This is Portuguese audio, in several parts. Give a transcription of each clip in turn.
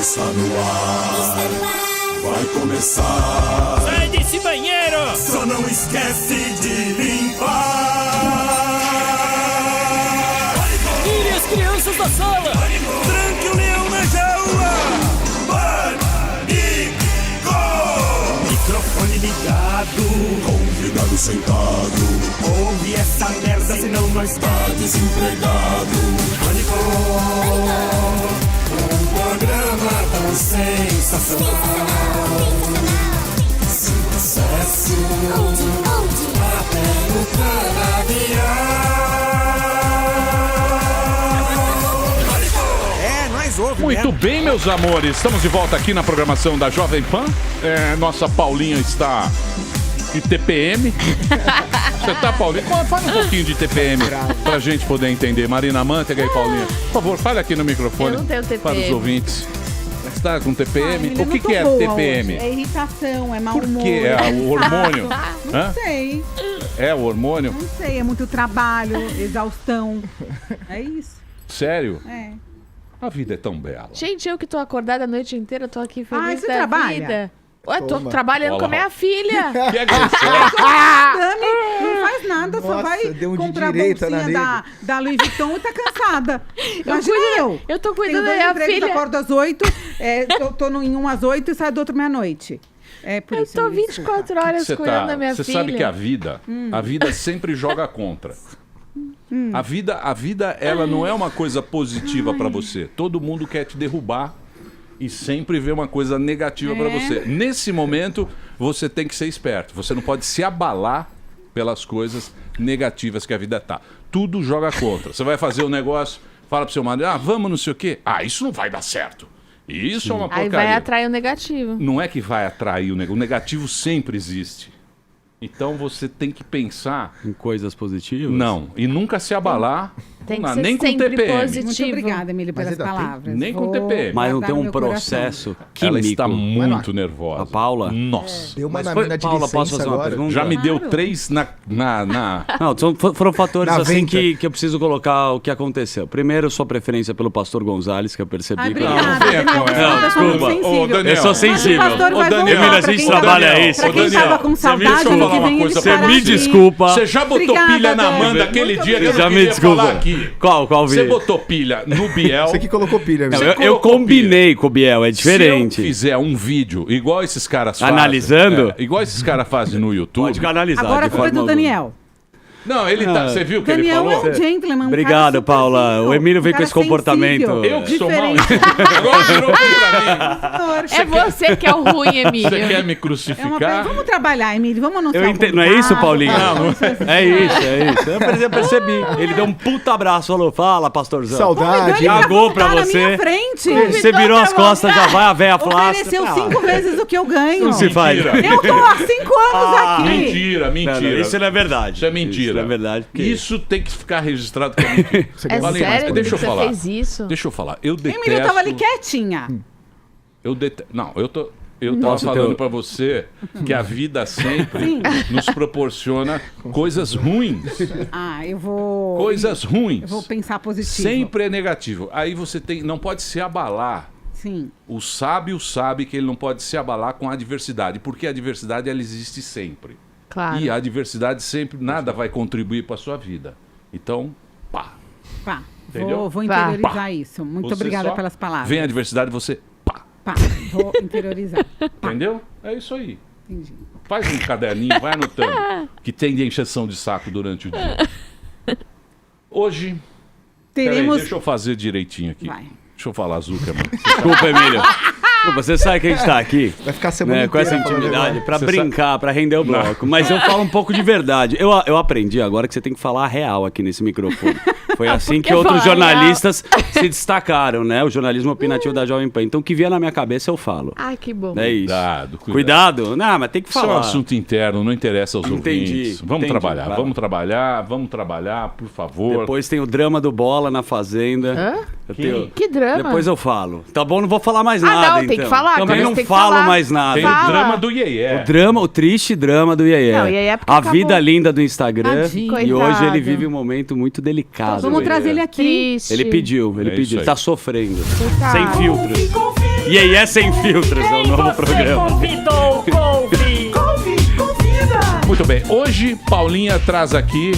Está no ar, vai começar. Sai desse banheiro! Só não esquece de limpar. Tire as crianças da sala! Tranque o leão na jaula. Pânico! Microfone ligado, convidado sentado. Ouve essa merda, senão nós tá desempregado. Pânico! Programa tão sensacional. Sucesso até no canavial. Nós ouvimos. Muito bem, meus amores. Estamos de volta aqui na programação da Jovem Pan. Nossa Paulinha está de TPM. Você tá, Paulinha? Fala um pouquinho de TPM pra gente poder entender. Marina Manteiga e Paulinha, por favor, fale aqui no microfone. Eu não tenho TPM. Para os ouvintes. Você tá com TPM? O que é boa TPM? hoje. É irritação, é mau Por humor. que? É o hormônio? Não sei, É o hormônio? não sei. É muito trabalho, exaustão. É isso. Sério? É. A vida é tão bela. Gente, eu que tô acordada a noite inteira, tô aqui feliz você da trabalha? vida. Ué, tô Toma. trabalhando com a minha filha. Que agressão. Dani não faz nada, só Nossa, vai deu um de comprar a direita na bolsinha da Louis Vuitton e tá cansada. Imagina eu. Eu tô cuidando Tenho da dois minha empregos, filha. acordo às 8, tô em um às 8 e saio do outro meia-noite. É por Eu isso. tô me 24 horas Você cuidando da minha você filha. sabe que a vida sempre joga contra. A vida, ela não é uma coisa positiva pra você. Todo mundo quer te derrubar e sempre vê uma coisa negativa pra você. Nesse momento, você tem que ser esperto. Você não pode se abalar pelas coisas negativas que a vida tá. Tudo joga contra. Você vai fazer um negócio, fala pro seu marido, vamos não sei o quê. Isso não vai dar certo. Isso é uma Aí porcaria. vai atrair o negativo. Não é que vai atrair o negativo. O negativo sempre existe. Então você tem que pensar... Em coisas positivas? Não. E nunca se abalar. Tem que ser nem com sempre TPM. positivo. Muito obrigada, Emílio, pelas ainda tem? palavras. Nem com Vou TPM. Mas não guardar tem no um meu coração. processo químico. Ela está muito nervosa. A Paula? Nossa. Deu uma Mas na foi, mina de Paula, licença posso fazer uma agora. pergunta? Já me deu Claro. 3 na... Não, foram fatores Na assim venta. que eu preciso colocar o que aconteceu. Primeiro, sua preferência pelo Pastor Gonzalez, que eu percebi. Ai, que- obrigada, venha Daniel. com Você é ela. uma pessoa muito Desculpa. sensível. Ô, Daniel. Eu sou sensível. Mas o pastor vai Daniel, voltar. Emília, a Pra gente quem trabalha tava- isso. Pra quem Daniel, tava com você saudade, deixa eu ano falar que uma vem coisa ele pra estará me aqui. desculpa. Você já botou Obrigada, pilha na Dani. Amanda aquele Muito dia que eu Já não me queria desculpa. falar aqui. Qual Você vídeo? botou pilha no Biel. Você que colocou pilha, Não, viu? eu combinei com o Biel, é diferente. Se eu fizer um vídeo igual esses caras fazem... Analisando? Igual esses caras fazem no YouTube... Pode canalizar. Agora a de culpa é forma do Daniel. Não, ele tá... Você viu o que Daniel ele é falou? um gentleman. Obrigado, cara super Paula. sensível, O Emílio veio com cara esse comportamento. sensível, Eu que sou mal. diferente. Agora virou pra mim. É você que é o ruim, Emílio. Você quer me É uma crucificar? Vamos trabalhar, Emílio. Vamos anunciar. Eu o entendo, não é convidado. isso, Paulinho? Vamos É isso. Eu percebi. Ele deu um puta abraço, falou, fala, pastorzão. Saudade. Convidou ele Cagou pra pra voltar você. na minha frente. Você virou as costas, já vai a véia flasca. Ofereceu 5 vezes o que eu ganho. Não se faz. Mentira. Eu tô há 5 anos aqui. Mentira, Não, mentira. isso não é verdade. Isso é mentira. Isso não é verdade. porque- Isso tem que ficar registrado como mentira. É Valeu, mas sério deixa eu que falar. você fez isso? Deixa eu falar. Eu detesto... Emílio, eu tava ali quietinha. Não, eu tava Posso ter falando o- pra você que a vida sempre nos proporciona coisas ruins. Eu vou... Coisas ruins. Eu vou pensar positivo. Sempre é negativo. Aí você não pode se abalar. Sim. O sábio sabe que ele não pode se abalar com a adversidade, porque a adversidade ela existe sempre. Claro. E a adversidade sempre, nada vai contribuir para sua vida. Então, pá. Pá. Entendeu? Vou Pá. interiorizar Pá. isso. Muito Você obrigada só pelas palavras. Vem a adversidade, você, pá. Pá. Vou interiorizar. Entendeu? É isso aí. Entendi. Faz um caderninho, vai anotando. Que tem de encheção de saco durante o dia. Hoje. Peraí, Teremos... deixa eu fazer direitinho aqui. Vai. Deixa eu falar, Zuckerman. Desculpa, Emílio. Desculpa, você sabe que a gente tá aqui Vai ficar a semana né, com essa inteira falando intimidade agora. pra Você brincar, pra render o bloco. Mas eu falo um pouco de verdade. Eu aprendi agora que você tem que falar a real aqui nesse microfone. Foi assim que Porque outros falar jornalistas se destacaram, né? O jornalismo opinativo da Jovem Pan. Então o que vier na minha cabeça eu falo. Ai, que bom. É isso. Cuidado. Cuidado? Não, mas tem que Isso é um falar. assunto interno, não interessa aos Entendi, ouvintes. Vamos entendi. trabalhar, Vai vamos trabalhar, por favor. Depois tem o drama do Bola na Fazenda. Hã? Que drama. Depois eu falo. Tá bom, não vou falar mais Ah, nada, não, tem então. que falar, Também Camis, não tem que falo falar. mais nada. Tem Fala. o drama do Iê. O triste drama do Iê. Não, Iê porque A acabou. vida linda do Instagram. Tadinho. E Coitado. hoje ele vive um momento muito delicado. Vamos Iê. trazer ele aqui. Triste. Ele pediu, É isso ele aí. tá sofrendo. Coitado. Sem filtros. Iê sem filtros é o novo programa. Convidou, Couve. Muito bem, hoje Paulinha traz aqui...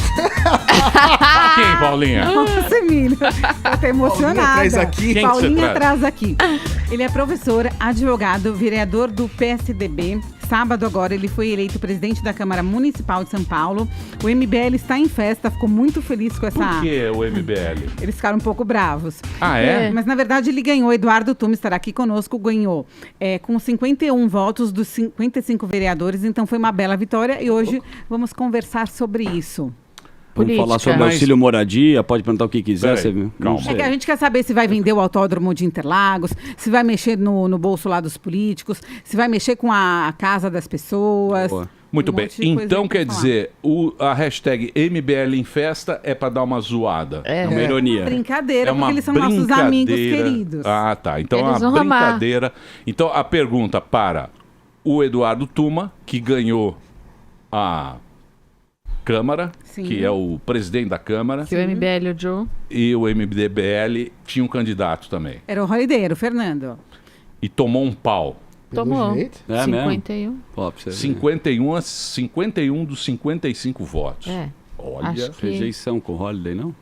Quem, Paulinha? Nossa, Emílio. Eu tô emocionada. traz aqui? Quem que Paulinha você traz? traz aqui. Ele é professor, advogado, vereador do PSDB. Sábado agora ele foi eleito presidente da Câmara Municipal de São Paulo. O MBL está em festa, ficou muito feliz com essa... Por que o MBL? Eles ficaram um pouco bravos. Ah, é? Mas, na verdade, ele ganhou. Eduardo Tuma estará aqui conosco, ganhou com 51 votos dos 55 vereadores. Então, foi uma bela vitória. E hoje vamos conversar sobre isso. Vamos Política. falar sobre Mas- auxílio moradia, pode perguntar o que quiser. Peraí, Você viu? calma. Não sei. É que a gente quer saber se vai vender o autódromo de Interlagos, se vai mexer no bolso lá dos políticos, se vai mexer com a casa das pessoas. Boa. Muito Um bem, monte de coisa então aí pra quer falar. dizer, a hashtag MBL em festa é pra dar uma zoada. É uma ironia. Brincadeira, É uma porque eles são nossos amigos brincadeira. queridos. Ah, tá. Então é Eles uma vão amar. brincadeira. Então a pergunta para o Eduardo Tuma, que ganhou a Câmara, Sim. que é o presidente da Câmara, Que o MBL, o Joe. e o MBL tinha um candidato também. Era o Holiday, era o Fernando. E tomou um pau. Tomou. jeito. É mesmo? 51. Ó, pra você ver. 51 dos 55 votos. É. Olha, Acho que- Rejeição com o Holiday, não?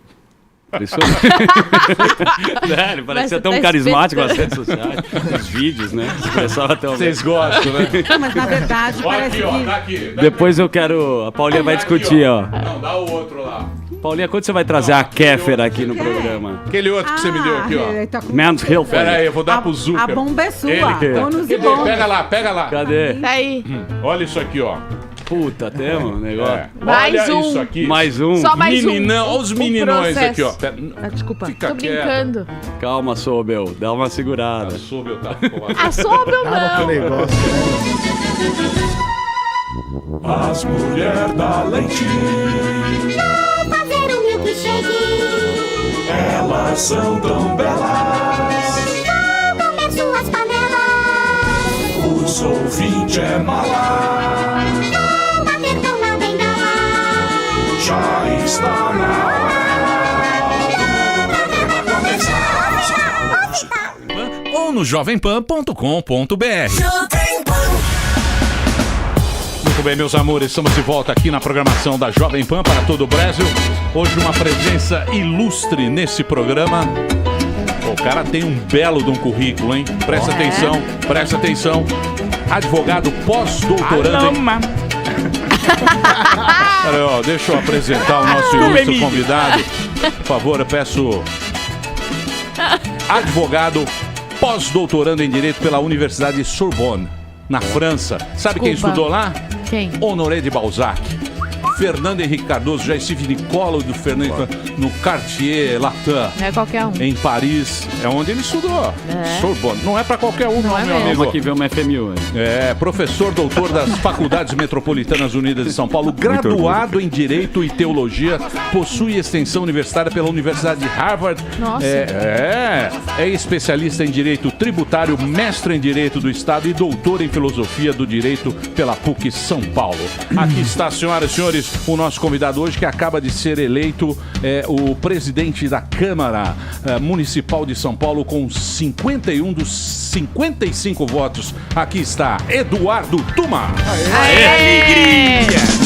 É, ele parecia Mas tão você tá carismático nas redes sociais, nos vídeos, né? Expressava até o... vocês gostam, né? Não, mas na verdade Olha parece aqui, ó, que... dá aqui. Dá Depois eu quero... A Paulinha vai discutir, ó. Não, dá o outro lá. Paulinha, quando você vai trazer a Kéfera aqui no programa? Aquele outro que você me deu aqui, ó. ele tá com- Men's Hill. Pera aí, eu vou dar a, pro Zucker. a bomba é sua. Ele. Bônus e Cadê? bônus. Pega lá, pega lá. Cadê? Tá aí. Olha isso aqui, ó. Puta, temos um negócio. É. Mais Olha um. isso aqui. Mais um. Só mais Meninão, olha os um meninões processo. aqui, ó. Pera- Ah, desculpa. Fica Tô quieto. brincando. Calma, Sobel. Dá uma segurada. Soube eu tava Ah, soube ou Acaba com o não? negócio. As mulheres da leite, Fazer um milkshake, elas são tão belas. comer suas panelas, Os ouvintes é mala, bater com na bengala, já está na hora do programa começar. ou no jovempan.com.br. Muito bem, meus amores, estamos de volta aqui na programação da Jovem Pan para todo o Brasil. Hoje uma presença ilustre nesse programa. O cara tem um belo de um currículo, hein? Presta atenção, presta atenção. Advogado pós-doutorando em... Peraí, ó, deixa eu apresentar o nosso ilustre convidado. Por favor, eu peço... Advogado pós-doutorando em Direito pela Universidade Sorbonne, na França. Sabe quem Desculpa. estudou lá? Quem? Honoré de Balzac. Fernando Henrique Cardoso, já estive de colo do Fernando no Cartier Latin, Não é qualquer um. em Paris. É onde ele estudou. É. Sorbonne. Não é pra qualquer um, não, é meu mesmo. amigo. Vamos aqui ver uma FMU. Hein? É, professor doutor das Faculdades Metropolitanas Unidas de São Paulo, graduado em Direito e Teologia, possui extensão universitária pela Universidade de Harvard. Nossa. É especialista em Direito Tributário, mestre em Direito do Estado e doutor em Filosofia do Direito pela PUC São Paulo. Aqui está, senhoras e senhores, o nosso convidado hoje que acaba de ser eleito o presidente da Câmara Municipal de São Paulo com 51 dos 55 votos. Aqui está, Eduardo Tuma.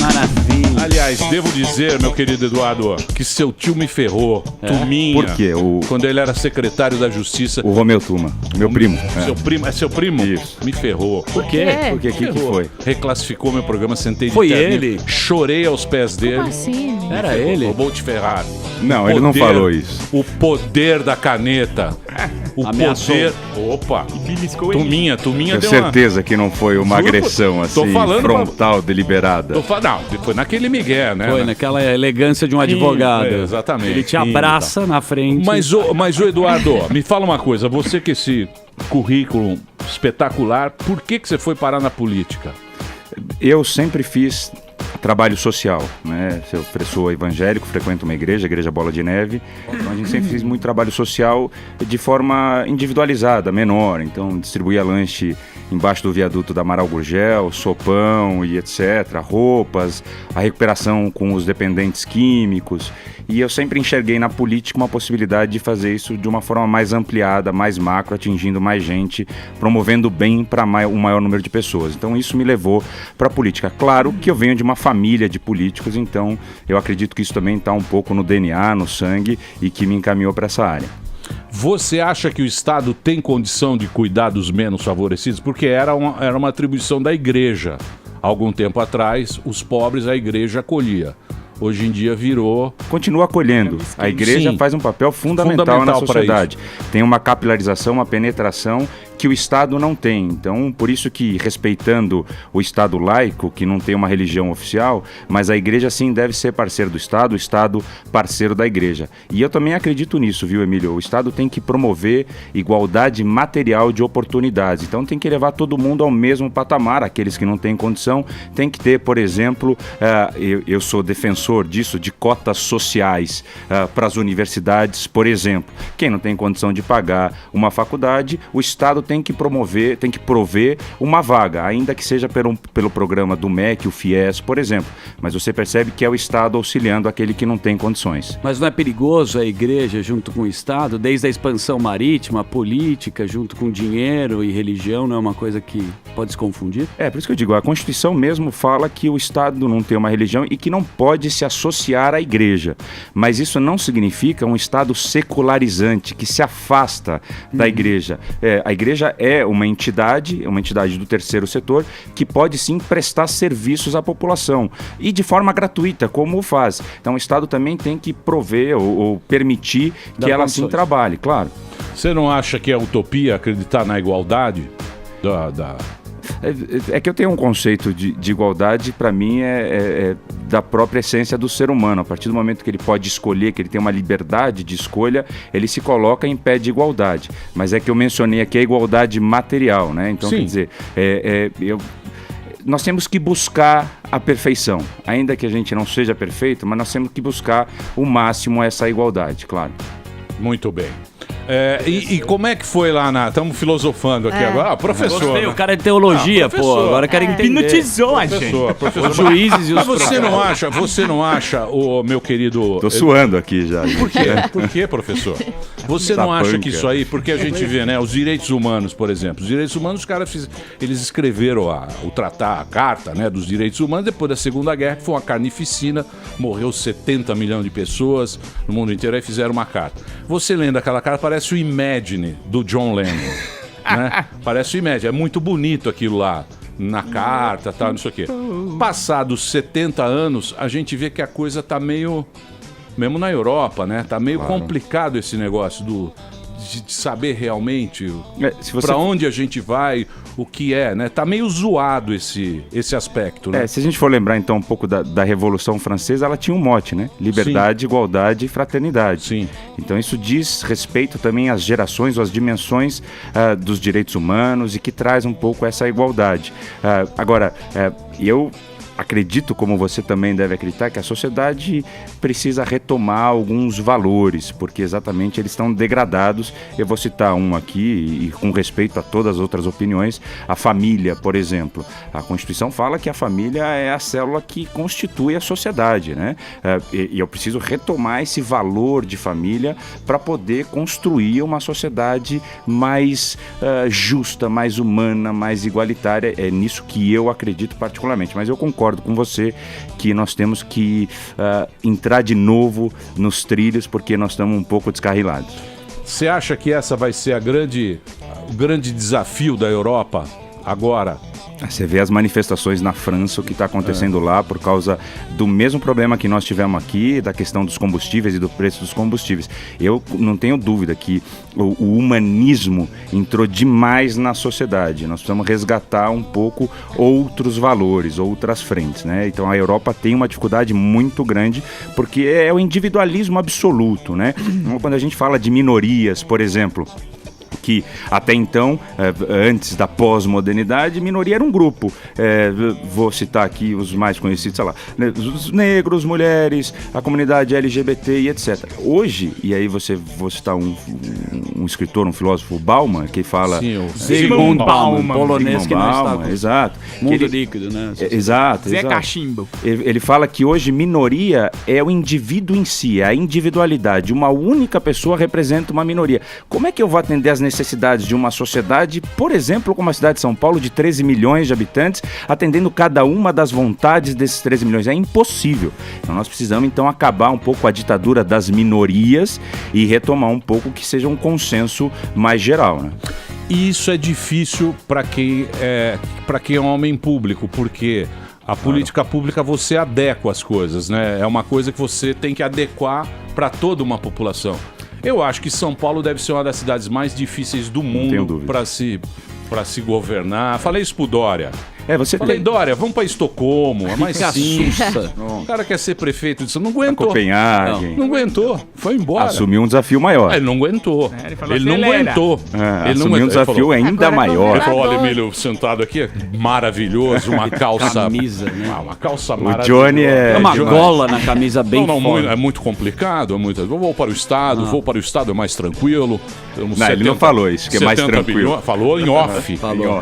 Maravilha. Aliás, devo dizer, meu querido Eduardo, que seu tio me ferrou. Tuminha. Por quê? Quando ele era secretário da Justiça. O Romeu Tuma, meu primo. Seu primo, é seu primo? Isso. Me ferrou. Por quê? É. Por quê? O que Ferrou. foi? Reclassificou meu programa, sentei de Foi terninho, ele? chorei aos pés dele. Como assim? Era Ferrou. ele? Eu vou te ferrar. Não, O ele não poder- falou isso. O poder da caneta. O Ameaçou. poder. Opa! Tuminha Tenho deu uma. certeza que não foi uma Juro, agressão tô assim, falando frontal, deliberada. Não, foi naquele migué, né? Foi naquela elegância de um advogado. exatamente. Ele te abraça na frente. Mas o Eduardo, me fala uma coisa. Você que esse currículo espetacular, por que você foi parar na política? Eu sempre fiz trabalho social, né? Eu sou evangélico, frequento uma igreja, a Igreja Bola de Neve, então a gente sempre fez muito trabalho social de forma individualizada, menor, então distribuía lanche embaixo do viaduto da Amaral Gurgel, sopão e etc, roupas, a recuperação com os dependentes químicos, e eu sempre enxerguei na política uma possibilidade de fazer isso de uma forma mais ampliada, mais macro, atingindo mais gente, promovendo bem para um maior número de pessoas. Então isso me levou para a política. Claro que eu venho de uma família de políticos, então eu acredito que isso também está um pouco no DNA, no sangue, e que me encaminhou para essa área. Você acha que o Estado tem condição de cuidar dos menos favorecidos? Porque era uma atribuição da igreja. Há algum tempo atrás, os pobres a igreja acolhia. Hoje em dia virou... Continua acolhendo. A igreja faz um papel fundamental na sociedade. Tem uma capilarização, uma penetração que o Estado não tem. Então, por isso que, respeitando o Estado laico, que não tem uma religião oficial, mas a igreja sim deve ser parceiro do Estado, o Estado parceiro da igreja. E eu também acredito nisso, viu, Emílio? O Estado tem que promover igualdade material de oportunidades. Então, tem que levar todo mundo ao mesmo patamar. Aqueles que não têm condição, tem que ter, por exemplo, eu sou defensor disso, de cotas sociais para as universidades, por exemplo. Quem não tem condição de pagar uma faculdade, o Estado tem que prover uma vaga, ainda que seja pelo programa do MEC, o FIES, por exemplo. Mas você percebe que é o Estado auxiliando aquele que não tem condições. Mas não é perigoso a igreja junto com o Estado, desde a expansão marítima, a política, junto com dinheiro e religião, não é uma coisa que pode se confundir? Por isso que eu digo, a Constituição mesmo fala que o Estado não tem uma religião e que não pode se associar à igreja. Mas isso não significa um Estado secularizante, que se afasta da igreja. A igreja é uma entidade do terceiro setor, que pode sim prestar serviços à população e de forma gratuita, como faz. Então o Estado também tem que prover ou permitir que ela sim trabalhe, claro. Você não acha que é utopia acreditar na igualdade É que eu tenho um conceito de igualdade, para mim, é da própria essência do ser humano. A partir do momento que ele pode escolher, que ele tem uma liberdade de escolha, ele se coloca em pé de igualdade. Mas é que eu mencionei aqui a igualdade material, né? Então, sim, quer dizer, nós temos que buscar a perfeição. Ainda que a gente não seja perfeito, mas nós temos que buscar o máximo essa igualdade, claro. Muito bem. E como é que foi lá estamos filosofando aqui agora. Professor. Gostei, o cara é de teologia, pô. Agora eu quero entender. Hipnotizou a gente. Os juízes e os você não acha, o meu querido... Tô suando aqui já. Por quê? Por quê, professor? Você não acha que isso aí... Porque a gente vê, né? Os direitos humanos, por exemplo. Os direitos humanos, os caras eles escreveram a carta, né, dos direitos humanos depois da Segunda Guerra, que foi uma carnificina. Morreu 70 milhões de pessoas no mundo inteiro. Aí fizeram uma carta. Você lendo aquela carta, parece o Imagine do John Lennon, né? Parece o Imagine, é muito bonito aquilo lá na carta, tal, não sei o quê. Passados 70 anos, a gente vê que a coisa tá meio, mesmo na Europa, né? Tá meio complicado esse negócio de saber realmente para onde a gente vai, o que é, né? Tá meio zoado esse aspecto, né? Se a gente for lembrar então um pouco da Revolução Francesa, ela tinha um mote, né? Liberdade, sim, igualdade e fraternidade. Sim. Então isso diz respeito também às gerações ou às dimensões dos direitos humanos e que traz um pouco essa igualdade. Agora, eu acredito, como você também deve acreditar, que a sociedade precisa retomar alguns valores, porque exatamente eles estão degradados. Eu vou citar um aqui, e com respeito a todas as outras opiniões, a família, por exemplo. A Constituição fala que a família é a célula que constitui a sociedade, né? E eu preciso retomar esse valor de família para poder construir uma sociedade mais justa, mais humana, mais igualitária. É nisso que eu acredito particularmente, mas eu concordo com você que nós temos que entrar de novo nos trilhos, porque nós estamos um pouco descarrilados. Você acha que essa vai ser o grande desafio da Europa agora? Você vê as manifestações na França, o que está acontecendo lá por causa do mesmo problema que nós tivemos aqui, da questão dos combustíveis e do preço dos combustíveis. Eu não tenho dúvida que o humanismo entrou demais na sociedade. Nós precisamos resgatar um pouco outros valores, outras frentes, né? Então a Europa tem uma dificuldade muito grande porque é o individualismo absoluto, né? Quando a gente fala de minorias, por exemplo, que até então, antes da pós-modernidade, minoria era um grupo. Vou citar aqui os mais conhecidos, sei lá, os negros, mulheres, a comunidade LGBT e etc. Hoje, e aí vou citar um escritor, um filósofo, Bauman, que fala... Sim, o Zygmunt Bauman, polonês Zygmunt que não está Bauman, com exato. mundo líquido, né? Exato. Zé Cachimbo. Ele fala que hoje minoria é o indivíduo em si, é a individualidade. Uma única pessoa representa uma minoria. Como é que eu vou atender às necessidades de uma sociedade, por exemplo, como a cidade de São Paulo, de 13 milhões de habitantes, atendendo cada uma das vontades desses 13 milhões? É impossível. Então nós precisamos, então, acabar um pouco a ditadura das minorias e retomar um pouco que seja um consenso mais geral, né? E isso é difícil para quem é homem público, porque a política pública você adequa as coisas, né? É uma coisa que você tem que adequar para toda uma população. Eu acho que São Paulo deve ser uma das cidades mais difíceis do mundo para se governar. Falei isso pro Dória. Você Falei, tem... Dória, vamos pra Estocolmo, é mais simples. O cara quer ser prefeito disso, não aguentou. Copenhague. Não aguentou, foi embora. Assumiu um desafio maior. Ele não aguentou. Ele falou, Ele não acelera. aguentou. Ele não Assumiu um desafio ainda Agora maior. Ele falou, olha, Emílio, sentado aqui, maravilhoso, uma calça... Camisa, né? Uma calça O maravilhosa. Johnny é... Uma gola na camisa bem Não, forte. é muito complicado. Eu vou para o estado, é mais tranquilo. Não, ele não falou isso, que é mais 70 tranquilo. bilhões, falou em off.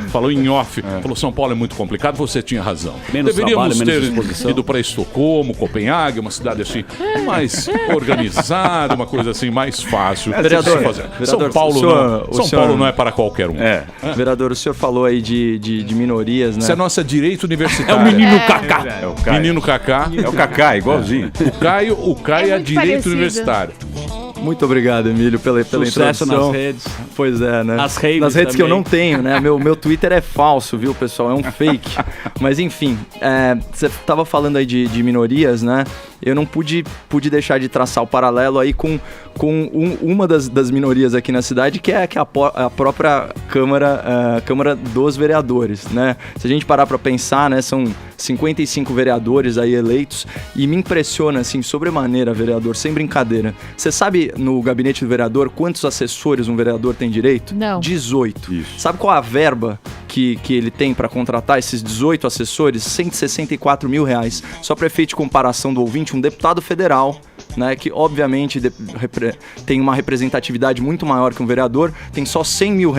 Falou em off. Falou, São Paulo é muito complicado, você tinha razão. Menos Deveríamos trabalho, menos ter disposição. ido para Estocolmo, Copenhague, uma cidade assim mais organizada, uma coisa assim mais fácil. Vereador, de se fazer. São vereador, Paulo, Paulo não é para qualquer um. Vereador, o senhor falou aí de minorias, né? Isso é nossa direito universitário. É o menino Kaká. É o Caio. Menino Kaká. É o Kaká, igualzinho. O Caio é muito direito parecido. universitário. Muito obrigado, Emílio, pela Sucesso introdução. nas redes. Pois é, né? Nas redes que eu também. não tenho, né? Meu Twitter é falso, viu, pessoal? É um fake. Mas enfim, você estava falando aí de minorias, né? Eu não pude deixar de traçar o paralelo aí com uma das minorias aqui na cidade, que é a própria Câmara dos Vereadores, né? Se a gente parar para pensar, né? São 55 vereadores aí eleitos e me impressiona, assim, sobremaneira, vereador, sem brincadeira. Você sabe, no gabinete do vereador, quantos assessores um vereador tem direito? Não. 18. Sabe qual a verba que ele tem para contratar esses 18 assessores? R$164 mil. Só para efeito de comparação do ouvinte, um deputado federal, né, que obviamente tem uma representatividade muito maior que um vereador, tem só R$100 mil.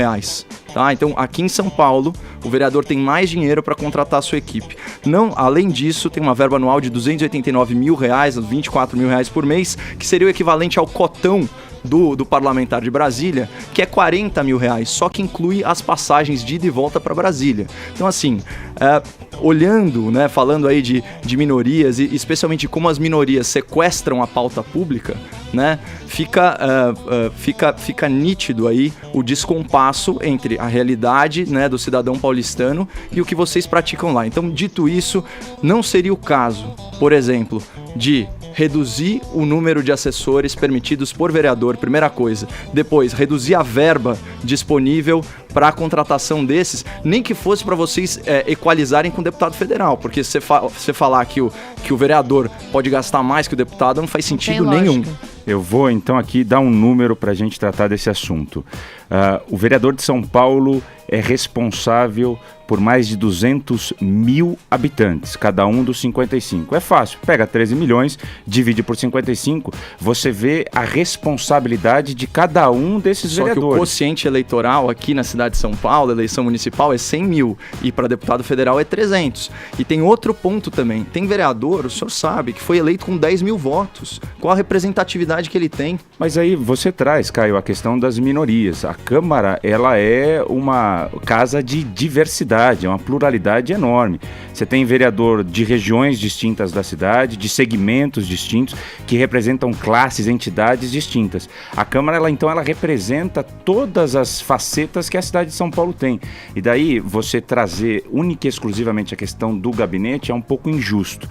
Tá? Então, aqui em São Paulo, o vereador tem mais dinheiro para contratar a sua equipe. Não, além disso, tem uma verba anual de R$289 mil, R$24 mil por mês, que seria o equivalente ao cotão do parlamentar de Brasília, que é R$40 mil, só que inclui as passagens de ida e volta para Brasília. Então, assim, olhando, né, falando aí de minorias, e especialmente de como as minorias sequestram a pauta pública, né, fica nítido aí o descompasso entre a realidade, né, do cidadão paulistano e o que vocês praticam lá. Então, dito isso, não seria o caso, por exemplo, de reduzir o número de assessores permitidos por vereador, primeira coisa. Depois, reduzir a verba disponível para a contratação desses, nem que fosse para vocês equalizarem com o deputado federal, porque se você falar que o vereador pode gastar mais que o deputado, não faz sentido nenhum. Eu vou então aqui dar um número para a gente tratar desse assunto. O vereador de São Paulo é responsável por mais de 200 mil habitantes, cada um dos 55. É fácil, pega 13 milhões, divide por 55, você vê a responsabilidade de cada um desses vereadores. Só que o quociente eleitoral aqui na cidade de São Paulo, eleição municipal, é 100 mil, e para deputado federal é 300. E tem outro ponto também, tem vereador, o senhor sabe, que foi eleito com 10 mil votos. Qual a representatividade que ele tem? Mas aí você traz, Caio, a questão das minorias. A Câmara, ela é uma casa de diversidade, é uma pluralidade enorme. Você tem vereador de regiões distintas da cidade, de segmentos distintos, que representam classes, entidades distintas. A Câmara, ela representa todas as facetas que a cidade de São Paulo tem. E daí, você trazer única e exclusivamente a questão do gabinete é um pouco injusto.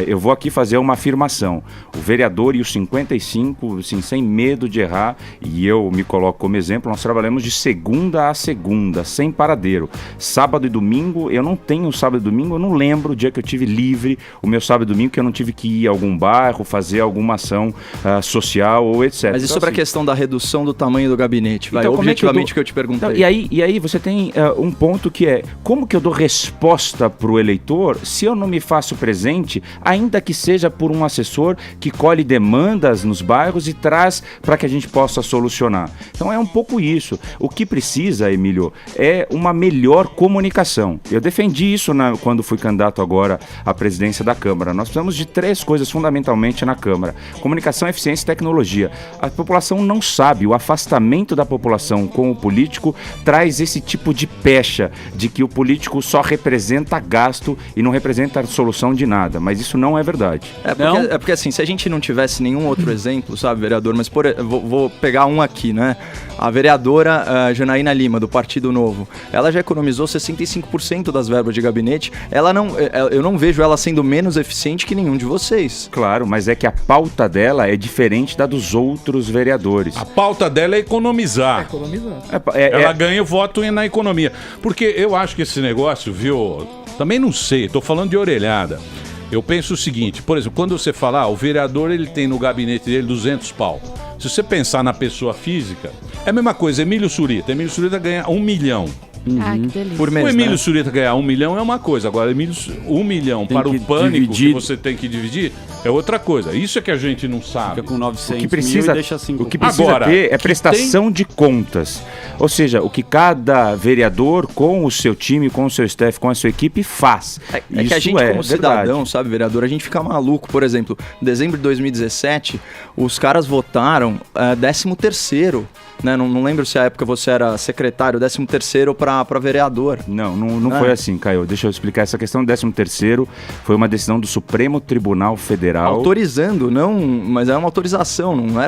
Eu vou aqui fazer uma afirmação. O vereador e os 55, assim, sem medo de errar, e eu me coloco como exemplo, nós trabalhamos de segunda a segunda, sem paradeiro. Sábado sábado e domingo, eu não tenho sábado e domingo, eu não lembro o dia que eu tive livre, o meu sábado e domingo, que eu não tive que ir a algum bairro, fazer alguma ação social ou etc. Mas e sobre a questão da redução do tamanho do gabinete? Vai, Então, como é que eu objetivamente dou- que eu te perguntei. Então, e aí você tem um ponto que é, como que eu dou resposta para o eleitor se eu não me faço presente, ainda que seja por um assessor que colhe demandas nos bairros e traz para que a gente possa solucionar. Então é um pouco isso. O que precisa, Emílio, é uma melhor comunicação. Eu defendi isso quando fui candidato agora à presidência da Câmara. Nós precisamos de 3 coisas fundamentalmente na Câmara: comunicação, eficiência e tecnologia. A população não sabe, o afastamento da população com o político traz esse tipo de pecha, de que o político só representa gasto e não representa a solução de nada, mas isso não é verdade. É porque assim, se a gente não tivesse nenhum outro exemplo, sabe, vereador, mas vou pegar um aqui, né? A vereadora Janaína Lima, do Partido Novo, ela já economizou 65% das verbas de gabinete. Eu não vejo ela sendo menos eficiente que nenhum de vocês. Claro, mas é que a pauta dela é diferente da dos outros vereadores. A pauta dela é economizar. Ela ganha voto na economia. Porque eu acho que esse negócio, viu? Também não sei, tô falando de orelhada. Eu penso o seguinte, por exemplo, quando você fala, o vereador ele tem no gabinete dele 200 pau. Se você pensar na pessoa física, é a mesma coisa. Emílio Surita ganha 1 milhão. Ah, que delícia. Por mês, O Emílio né? Surita ganhar 1 milhão é uma coisa. Agora, 1 milhão Tem para que o pânico dividir. que você tem que dividir é outra coisa. Isso é que a gente não sabe. Fica com 900 O que precisa, mil e deixa 5. o que precisa Agora, ter é que prestação de contas. Ou seja, o que cada vereador com o seu time, com o seu staff, com a sua equipe faz. É que a Isso gente, como cidadão, verdade. sabe, vereador, a gente fica maluco. Por exemplo, em dezembro de 2017, os caras votaram 13º, né? Não lembro se à época você era secretário, 13º para vereador. Não foi assim, Caio. Deixa eu explicar. Essa questão do 13º foi uma decisão do Supremo Tribunal Federal. Autorizando, mas era uma autorização, não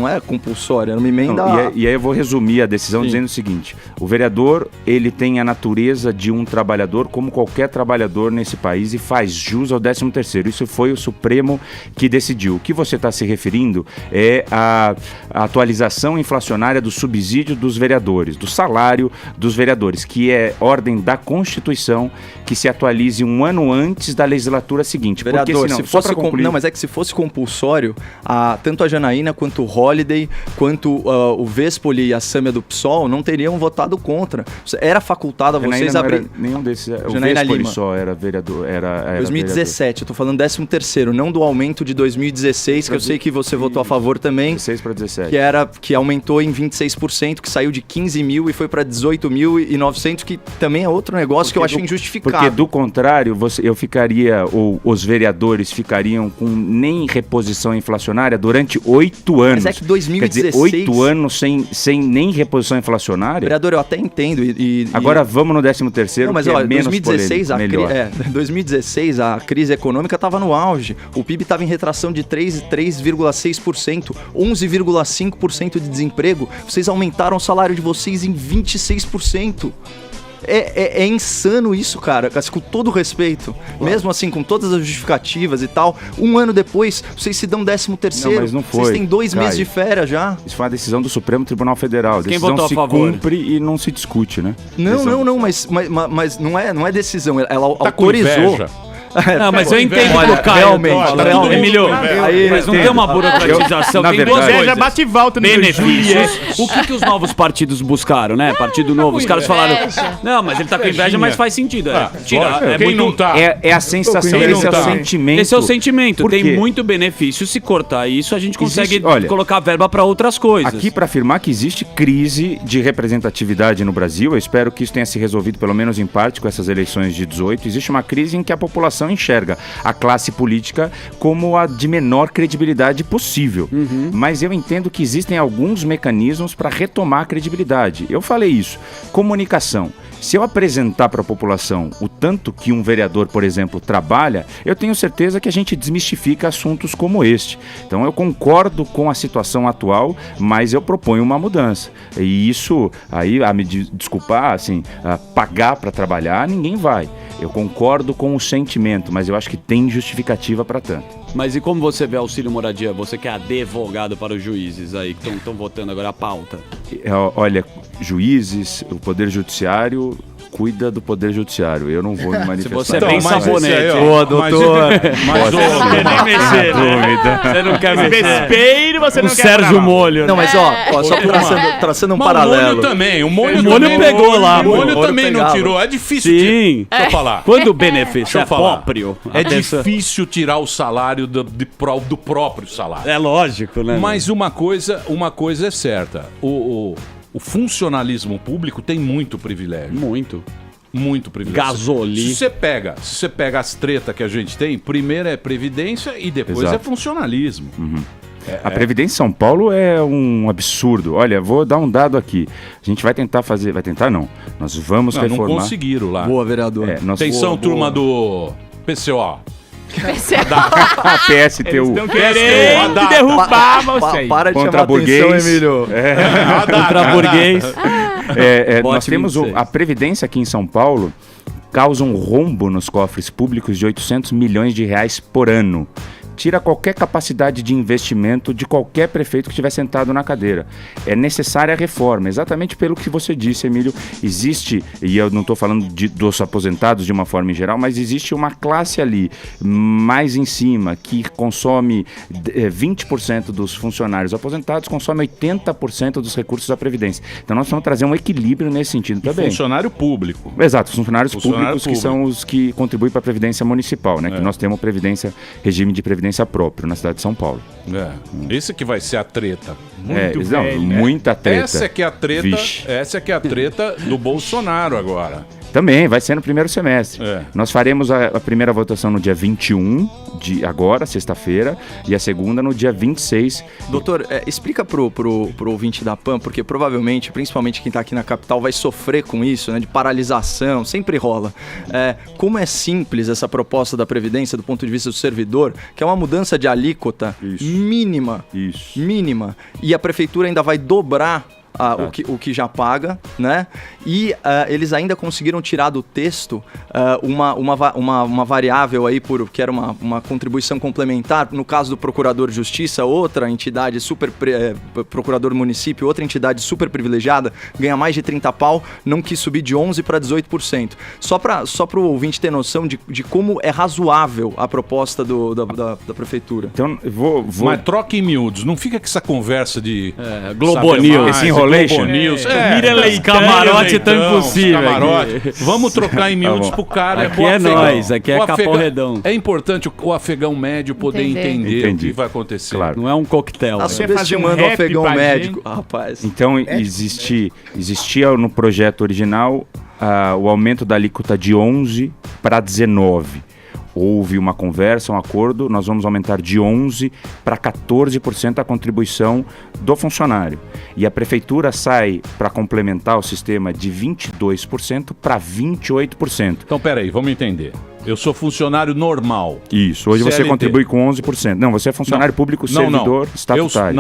era compulsória, era uma emenda. E aí eu vou resumir a decisão Sim. dizendo o seguinte: o vereador, ele tem a natureza de um trabalhador como qualquer trabalhador nesse país e faz jus ao 13º. Isso foi o Supremo que decidiu. O que você está se referindo é a atualização inflacionária do subsídio dos vereadores, do salário dos vereadores, que é ordem da Constituição que se atualize um ano antes da legislatura seguinte. Vereador, porque senão, se fosse só pra concluir, não, mas é que se fosse compulsório, tanto a Janaína quanto o Holiday, quanto o Vespoli e a Sâmia do PSOL não teriam votado contra. Era facultado a Janaína vocês não era abrir. nenhum desses. O Janaína Vespoli Lima. só era vereador. Era 2017, eu tô falando 13º, não do aumento de 2016, que eu sei que você votou a favor também, 16 para 17. que aumentou em 26%, que saiu de 15 mil e foi para 18.900, que também é outro negócio que eu acho injustificado. Porque do contrário, eu ficaria, ou os vereadores ficariam com nem reposição inflacionária durante 8 anos. Mas é que 2016... Quer dizer, 8 anos sem nem reposição inflacionária? Vereador, eu até entendo. Agora vamos no 13º, Não, mas que olha, é menos 2016, polêmico, melhor. 2016 a crise econômica estava no auge. O PIB estava em retração de 3,6%, 11,5% de desemprego. Vocês aumentaram o salário de vocês em 26%. É insano isso, cara, com todo o respeito. Claro. Mesmo assim, com todas as justificativas e tal, um ano depois, vocês se dão 13º. Não, mas não foi. Vocês têm 2 meses de férias já. Isso foi uma decisão do Supremo Tribunal Federal. Quem decisão votou a se favor? cumpre e não se discute, né? Não, mas não é decisão. Ela Tá com autorizou. inveja. Não, mas eu entendo Olha, pro Caio. realmente. Emílio, Aí, mas não tem uma burocratização, na tem verdade, duas coisas. Já bate e volta no Benefícios. O que os novos partidos buscaram, né? Partido Novo, os caras falaram... Não, mas ele tá com inveja, mas faz sentido. Quem não tá? É a sensação, Quem esse não é o tá? sentimento. Esse é o sentimento. Por Tem quê? muito benefício. Se cortar isso, a gente consegue olha, colocar verba para outras coisas. Aqui para afirmar que existe crise de representatividade no Brasil, eu espero que isso tenha se resolvido pelo menos em parte com essas eleições de 18. Existe uma crise em que a população enxerga a classe política como a de menor credibilidade possível. Mas eu entendo que existem alguns mecanismos para retomar a credibilidade. Eu falei isso. Comunicação. Se eu apresentar para a população o tanto que um vereador, por exemplo, trabalha, eu tenho certeza que a gente desmistifica assuntos como este. Então eu concordo com a situação atual, mas eu proponho uma mudança. E isso, aí, a me desculpar, assim, pagar para trabalhar, ninguém vai. Eu concordo com o sentimento, mas eu acho que tem justificativa para tanto. Mas e como você vê auxílio moradia? Você que é advogado para os juízes aí, que estão votando agora a pauta. Olha, juízes, o Poder Judiciário, cuida do Poder Judiciário. Eu não vou me manifestar. você é Então, bem mas esse sabonete. aí, ó, Boa, doutor. Mas, ô, nem mexer, né? Você não quer mexer. Vespeiro, você O não quer Sérgio gravar. Molho. Não, mas ó só traçando um Mas paralelo. O molho também. O molho, O molho também pegou lá, O molho molho também não pegava. tirou. É difícil. Sim. Deixa eu falar. Quando o benefício Deixa eu é falar. próprio, É a pessoa- difícil tirar o salário do próprio salário. É lógico, né? Mas uma coisa é certa. O funcionalismo público tem muito privilégio. Muito privilégio. Gasoli. Se você pega as tretas que a gente tem, primeiro é previdência e depois Exato. é funcionalismo. A Previdência em São Paulo é um absurdo. Olha, vou dar um dado aqui. A gente vai tentar fazer... Vai tentar, não. Nós vamos Não reformar... conseguiram lá. Boa, vereador. Atenção, Turma do PCO. A PSTU. Estão querendo derrubar vocês. Para de Contra chamar burguês. atenção, Emílio. Contra burguês. Nós Bote temos 26. a Previdência aqui em São Paulo causa um rombo nos cofres públicos de 800 milhões de reais por ano. Tira qualquer capacidade de investimento de qualquer prefeito que estiver sentado na cadeira. É necessária a reforma, exatamente pelo que você disse, Emílio. Existe, e eu não estou falando dos aposentados de uma forma em geral, mas existe uma classe ali, mais em cima, que consome 20% dos funcionários aposentados, consome 80% dos recursos da Previdência. Então nós vamos trazer um equilíbrio nesse sentido também. Funcionário público. Exato, funcionários públicos que são os que contribuem para a Previdência Municipal, né? Que nós temos regime de Previdência próprio na cidade de São Paulo. Esse que vai ser a treta. Muita treta. Essa é que é a treta. Vixe. Essa é que é a treta do Bolsonaro agora. Também, vai ser no primeiro semestre. É. Nós faremos a primeira votação no dia 21 de agora, sexta-feira, e a segunda no dia 26. Doutor, explica pro ouvinte da PAN, porque provavelmente, principalmente quem tá aqui na capital, vai sofrer com isso, né? De paralisação, sempre rola. Como é simples essa proposta da Previdência do ponto de vista do servidor, que é uma mudança de alíquota mínima. Mínima. E a prefeitura ainda vai dobrar o que já paga, né? E eles ainda conseguiram tirar do texto uma variável aí, que era uma contribuição complementar. No caso do Procurador de Justiça, outra entidade Procurador do Município, outra entidade super privilegiada, ganha mais de 30 pau, não quis subir de 11% para 18%. Só para o ouvinte ter noção de como é razoável a proposta da Prefeitura. Então, vou... Mas troca em miúdos. Não fica com essa conversa de... Globo News. Esse enrolation. Mira Leitão, camarote tão impossível. Vamos trocar em miúdos pro cara. Aqui é nós, aqui é Capão Redondo. É importante o afegão médio poder entender o que vai acontecer. Claro. Não é um coquetel. Tá subestimando o afegão médico, rapaz. Então, existia no projeto original o aumento da alíquota de 11 para 19. Houve uma conversa, um acordo, nós vamos aumentar de 11% para 14% a contribuição do funcionário. E a prefeitura sai para complementar o sistema de 22% para 28%. Então, peraí, vamos entender. Eu sou funcionário normal. Isso, hoje CLT. você contribui com 11%. Não, você é funcionário público, servidor estatutário.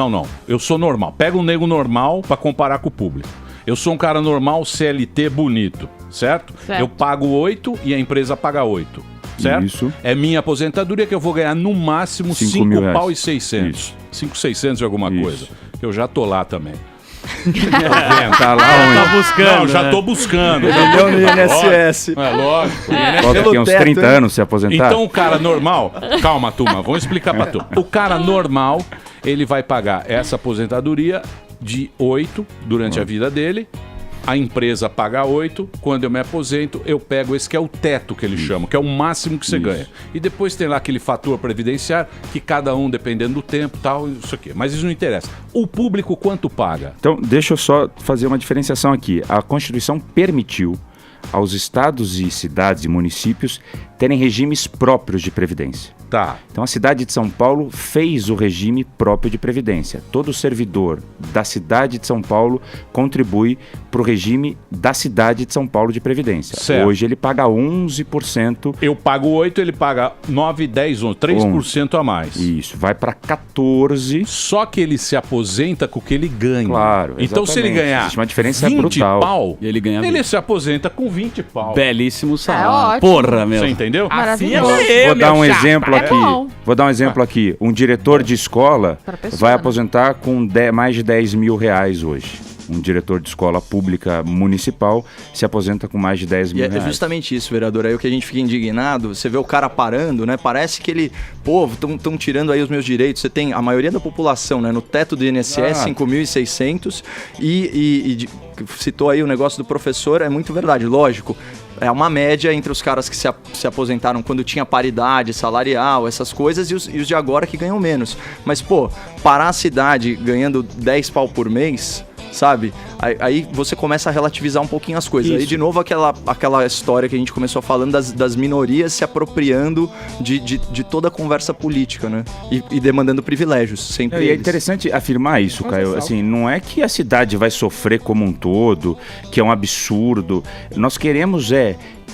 Eu sou normal. Pega um nego normal para comparar com o público. Eu sou um cara normal, CLT bonito, certo? Eu pago 8 e a empresa paga 8. Certo? Isso. É minha aposentadoria que eu vou ganhar no máximo 5 pau e 600. 5,600 de alguma coisa. Eu já tô lá também. Tá lá onde? Tá buscando. Não, já tô buscando. Entendeu no INSS. Lógico. Falta aqui uns 30 anos se aposentar. Então o cara normal... Calma, turma. Vamos explicar pra turma. O cara normal, ele vai pagar essa aposentadoria de 8 durante a vida dele. A empresa paga 8, quando eu me aposento, eu pego esse que é o teto que eles chamam, que é o máximo que você ganha. E depois tem lá aquele fator previdenciário, que cada um, dependendo do tempo, tal, isso aqui. Mas isso não interessa. O público quanto paga? Então, deixa eu só fazer uma diferenciação aqui. A Constituição permitiu aos estados e cidades e municípios terem regimes próprios de previdência. Tá. Então a cidade de São Paulo fez o regime próprio de previdência. Todo servidor da cidade de São Paulo contribui para o regime da cidade de São Paulo de previdência. Certo. Hoje ele paga 11%. Eu pago 8, ele paga 9, 10, 11, 3% a mais. Isso, vai para 14%. Só que ele se aposenta com o que ele ganha. Claro, então se ele exatamente. ganhar Existe uma diferença 20 brutal. pau, E ele ganha ele se aposenta com 20 pau. belíssimo salário. ótimo. Porra, meu. Você entendeu? Maravilhoso. Vou dar um exemplo aqui. bom. Vou dar um exemplo aqui. Um diretor de escola Pra pessoa, vai né? aposentar com mais de 10 mil reais hoje. um diretor de escola pública municipal se aposenta com mais de 10 mil E é reais. justamente isso, vereador. Aí o que a gente fica indignado, você vê o cara parando, né? Parece que ele, pô, estão tirando aí os meus direitos. Você tem a maioria da população, né? No teto do INSS, 5.600. Citou aí o negócio do professor, é muito verdade, lógico. É uma média entre os caras que se aposentaram quando tinha paridade salarial, essas coisas, e os de agora que ganham menos. Mas, pô, parar a cidade ganhando 10 pau por mês, sabe? Aí você começa a relativizar um pouquinho as coisas. Isso. Aí, de novo, aquela história que a gente começou falando das minorias se apropriando de toda a conversa política, né? E demandando privilégios, sempre E é eles. interessante afirmar isso, Caio. Assim, não é que a cidade vai sofrer como um todo, que é um absurdo. Nós queremos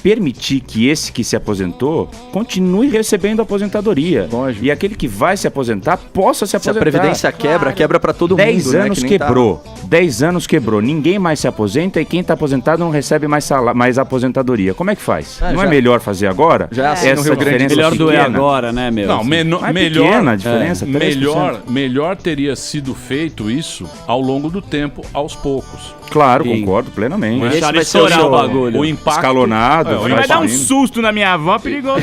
permitir que esse que se aposentou continue recebendo aposentadoria. Lógico. E aquele que vai se aposentar possa se Se a aposentar. Previdência quebra pra todo mundo, 10 né? anos Que nem tá- quebrou. 10 anos quebrou. Ninguém mais se aposenta e quem está aposentado não recebe mais aposentadoria. Como é que faz? Não é melhor fazer agora? Já é assim no Essa Rio Grande do diferença Melhor doer pequena? agora, né, meu? Não, Assim. melhor, pequena a diferença, 3%. melhor teria sido feito isso ao longo do tempo, aos poucos. Claro, Sim. concordo plenamente. Esse Deixaram vai ser o estourar seu- o bagulho. O impacto Escalonado, Ele vai dar um indo. susto na minha avó, perigoso.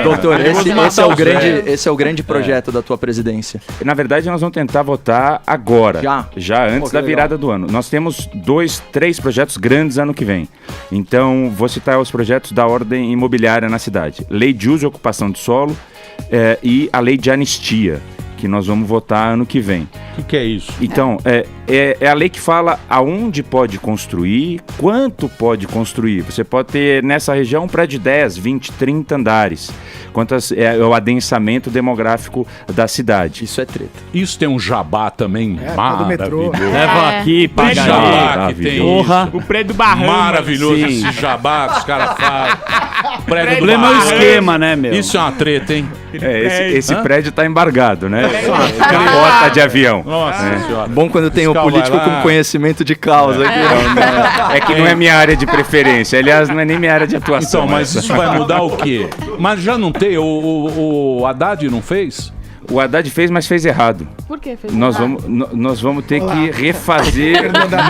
Doutor, Perigoso matar esse é o os velhos. esse é o grande projeto da tua presidência. Na verdade, nós vamos tentar votar agora. Já antes Pô, que da legal. virada do ano. Nós temos 3 projetos grandes ano que vem. Então, vou citar os projetos da ordem imobiliária na cidade. Lei de uso e ocupação de solo e a lei de anistia, que nós vamos votar ano que vem. O que é isso? Então, é a lei que fala aonde pode construir, quanto pode construir. Você pode ter nessa região um prédio de 10, 20, 30 andares. É o adensamento demográfico da cidade. Isso é treta. Isso tem um jabá também maravilhoso. Leva aqui, paga Jabá aí. que tem Porra. isso. O prédio do Barrama. Maravilhoso Sim. esse jabá que os caras fazem. O Prédio do problema é o Barrama. esquema, né, meu? Isso é uma treta, hein? Esse prédio está embargado, né? Capota de avião. Nossa senhora. Bom quando tem o Fiscal político vai lá. com conhecimento de causa aqui. É que não é minha área de preferência. Aliás, não é nem minha área de atuação. Então, mas essa. isso vai mudar o quê? Mas já não tem, o Haddad não fez? O Haddad fez, mas fez errado. Por que fez Nós errado? nós vamos ter que refazer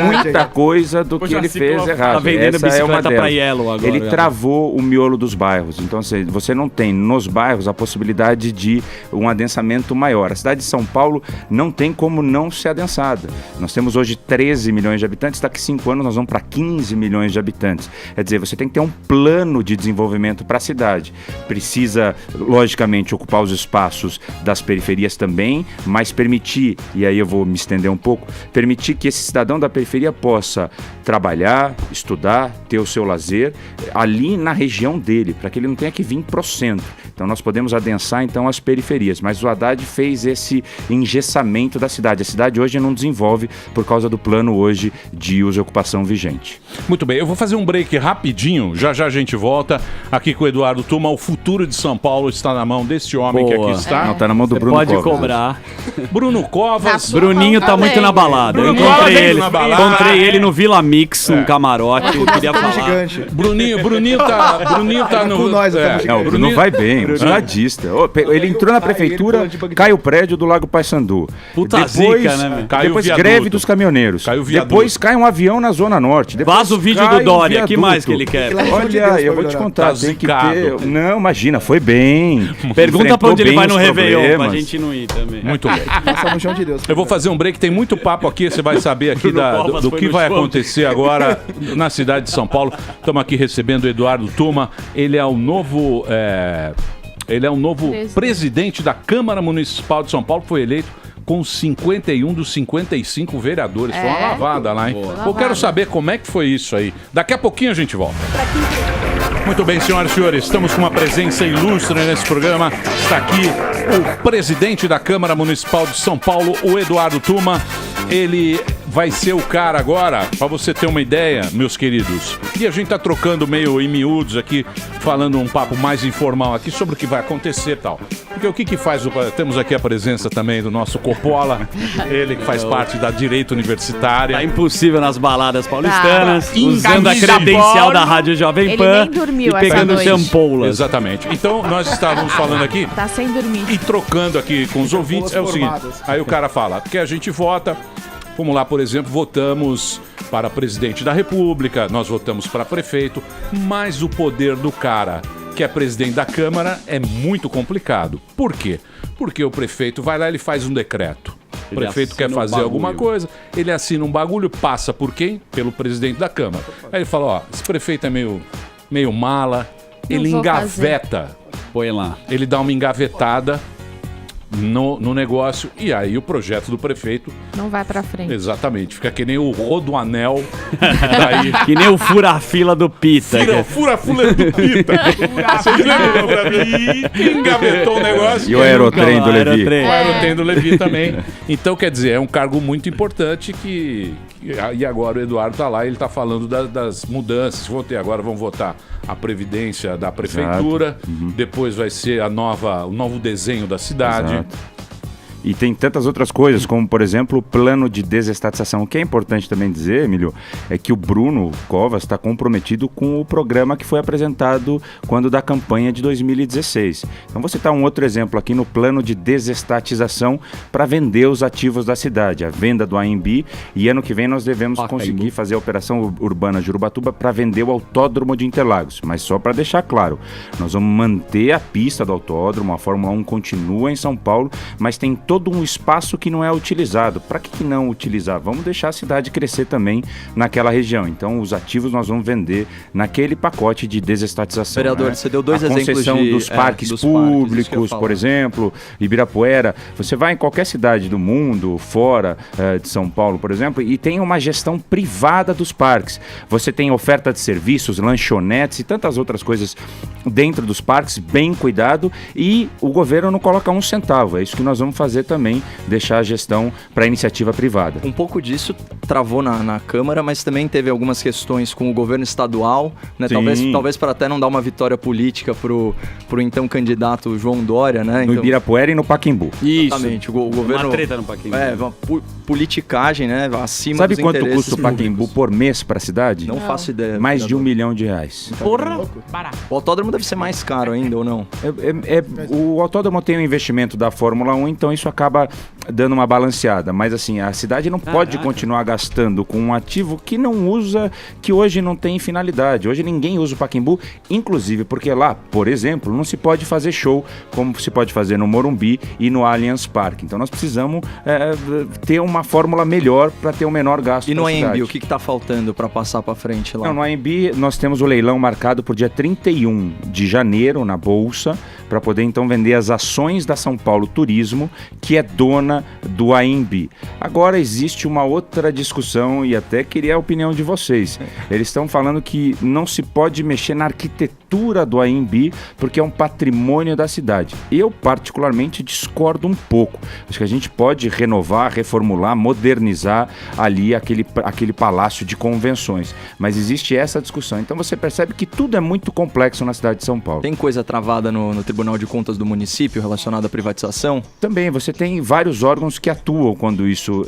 muita coisa do que ele fez errado. Tá vendendo Essa é uma bicicleta delas. pra Yellow agora. Ele galera. travou o miolo dos bairros. Então, você não tem nos bairros a possibilidade de um adensamento maior. A cidade de São Paulo não tem como não ser adensada. Nós temos hoje 13 milhões de habitantes. Daqui a 5 anos nós vamos para 15 milhões de habitantes. Quer dizer, você tem que ter um plano de desenvolvimento para a cidade. Precisa, logicamente, ocupar os espaços das periferias também, mas permitir, e aí eu vou me estender um pouco, permitir que esse cidadão da periferia possa trabalhar, estudar, ter o seu lazer ali na região dele, para que ele não tenha que vir para o centro. Então nós podemos adensar então as periferias, mas o Haddad fez esse engessamento da cidade. A cidade hoje não desenvolve por causa do plano hoje de uso e ocupação vigente. Muito bem, eu vou fazer um break rapidinho, já já a gente volta aqui com o Eduardo Tuma. O futuro de São Paulo está na mão desse homem Boa. que aqui está. Não, tá na mão do Você Bruno pode Covas. cobrar. Bruno Covas. Bruninho tá muito na balada. Eu Bruno encontrei Covas ele. na balada. Encontrei ele no Vila Mix, num camarote. Eu queria falar. Bruninho tá no... Com nós, estamos Não, o Bruno vai bem, um estadista. Ele entrou na prefeitura, cai o prédio do Lago Paissandu. Puta Depois, zica, né, meu? Caiu o depois viaduto. greve dos caminhoneiros. Caiu o viaduto. Depois cai um avião na Zona Norte. Depois Vaza o vídeo cai do Dória. um Que mais que ele viaduto. quer? Olha, eu vou te contar, Tá tem que zicado. ter... Não, imagina, foi bem. Pergunta pra onde ele Enfrentou vai bem no os Réveillon, pra problemas. gente não ir também. Muito bem. Nossa, no chão de Deus. Eu vou fazer um break, tem muito papo aqui, você vai saber aqui Bruno Covas do foi que no vai show. acontecer agora na cidade de São Paulo. Estamos aqui recebendo o Eduardo Tuma, ele é o novo... presidente da Câmara Municipal de São Paulo, foi eleito com 51 dos 55 vereadores. Foi uma lavada lá, hein? Eu quero saber como é que foi isso aí. Daqui a pouquinho a gente volta. Muito bem, senhoras e senhores, estamos com uma presença ilustre nesse programa. Está aqui o presidente da Câmara Municipal de São Paulo, o Eduardo Tuma. Ele vai ser o cara agora, para você ter uma ideia, meus queridos. E a gente tá trocando meio em miúdos aqui, falando um papo mais informal aqui sobre o que vai acontecer e tal. Porque o que faz Temos aqui a presença também do nosso Coppola, ele que faz parte da Direito Universitária. Tá impossível nas baladas paulistanas, Tá. usando a Camisa credencial polo. da Rádio Jovem Ele Pan nem dormiu e essa pegando noite. champoulas. Exatamente. Então, nós estávamos falando aqui Tá sem dormir. e trocando aqui com os ouvintes. É o seguinte, formadas. aí o cara fala, porque a gente vota Vamos lá, por exemplo, votamos para presidente da República, nós votamos para prefeito, mas o poder do cara que é presidente da Câmara é muito complicado. Por quê? Porque o prefeito vai lá e ele faz um decreto. O prefeito quer fazer alguma coisa, ele assina um bagulho, passa por quem? Pelo presidente da Câmara. Aí ele fala, ó, esse prefeito é meio mala, ele engaveta. Põe lá. Ele dá uma engavetada no negócio e aí o projeto do prefeito Não vai pra frente. exatamente, fica que nem o Rodoanel daí. Que nem o fura-fila do Pita. Fura-fila do Pita. Vocês lembram pra mim? Quem engavetou o negócio? E o aerotrem do Levi. O aerotrem do Levi também. Então, quer dizer, é um cargo muito importante e agora o Eduardo tá lá e ele tá falando das mudanças. Vamos votar a Previdência da Prefeitura, depois vai ser o novo desenho da cidade. Exato. E tem tantas outras coisas, como, por exemplo, o plano de desestatização. O que é importante também dizer, Emílio, é que o Bruno Covas está comprometido com o programa que foi apresentado quando da campanha de 2016. Então, vou citar um outro exemplo aqui no plano de desestatização para vender os ativos da cidade, a venda do AMB, e ano que vem nós devemos conseguir fazer a operação urbana de Urubatuba para vender o autódromo de Interlagos. Mas só para deixar claro, nós vamos manter a pista do autódromo, a Fórmula 1 continua em São Paulo, mas tem todo um espaço que não é utilizado. Para que não utilizar? Vamos deixar a cidade crescer também naquela região. Então, os ativos nós vamos vender naquele pacote de desestatização. Vereador, você deu dois exemplos concessão dos parques públicos, por exemplo, Ibirapuera. Você vai em qualquer cidade do mundo, fora de São Paulo, por exemplo, e tem uma gestão privada dos parques. Você tem oferta de serviços, lanchonetes e tantas outras coisas dentro dos parques, bem cuidado, e o governo não coloca um centavo. É isso que nós vamos fazer também, deixar a gestão para a iniciativa privada. Um pouco disso travou na Câmara, mas também teve algumas questões com o governo estadual, né? Talvez para até não dar uma vitória política pro então candidato João Dória, né? No Ibirapuera e no Pacaembu. Exatamente. O governo... Uma treta no Pacaembu. Uma politicagem, né? Acima Sabe dos quanto interesses custa o Pacaembu por mês para a cidade? Não faço ideia. Mais de vereador. R$1 milhão. Porra! O autódromo deve ser mais caro ainda, ou não? O autódromo tem um investimento da Fórmula 1, então isso acaba dando uma balanceada. Mas assim, a cidade não pode continuar gastando com um ativo que não usa, que hoje não tem finalidade. Hoje ninguém usa o Pacaembu, inclusive porque lá, por exemplo, não se pode fazer show como se pode fazer no Morumbi e no Allianz Parque. Então nós precisamos ter uma fórmula melhor para ter um menor gasto. E no cidade. AMB, o que está faltando para passar para frente lá? Não, no AMB nós temos o leilão marcado por dia 31 de janeiro na Bolsa, para poder então vender as ações da São Paulo Turismo, que é dona do AMB. Agora existe uma outra discussão e até queria a opinião de vocês. Eles estão falando que não se pode mexer na arquitetura do AMB porque é um patrimônio da cidade. Eu particularmente discordo um pouco. Acho que a gente pode renovar, reformular, modernizar ali aquele palácio de convenções. Mas existe essa discussão. Então você percebe que tudo é muito complexo na cidade de São Paulo. Tem coisa travada no Tribunal de Contas do município relacionada à privatização? Também, você tem vários órgãos que atuam quando isso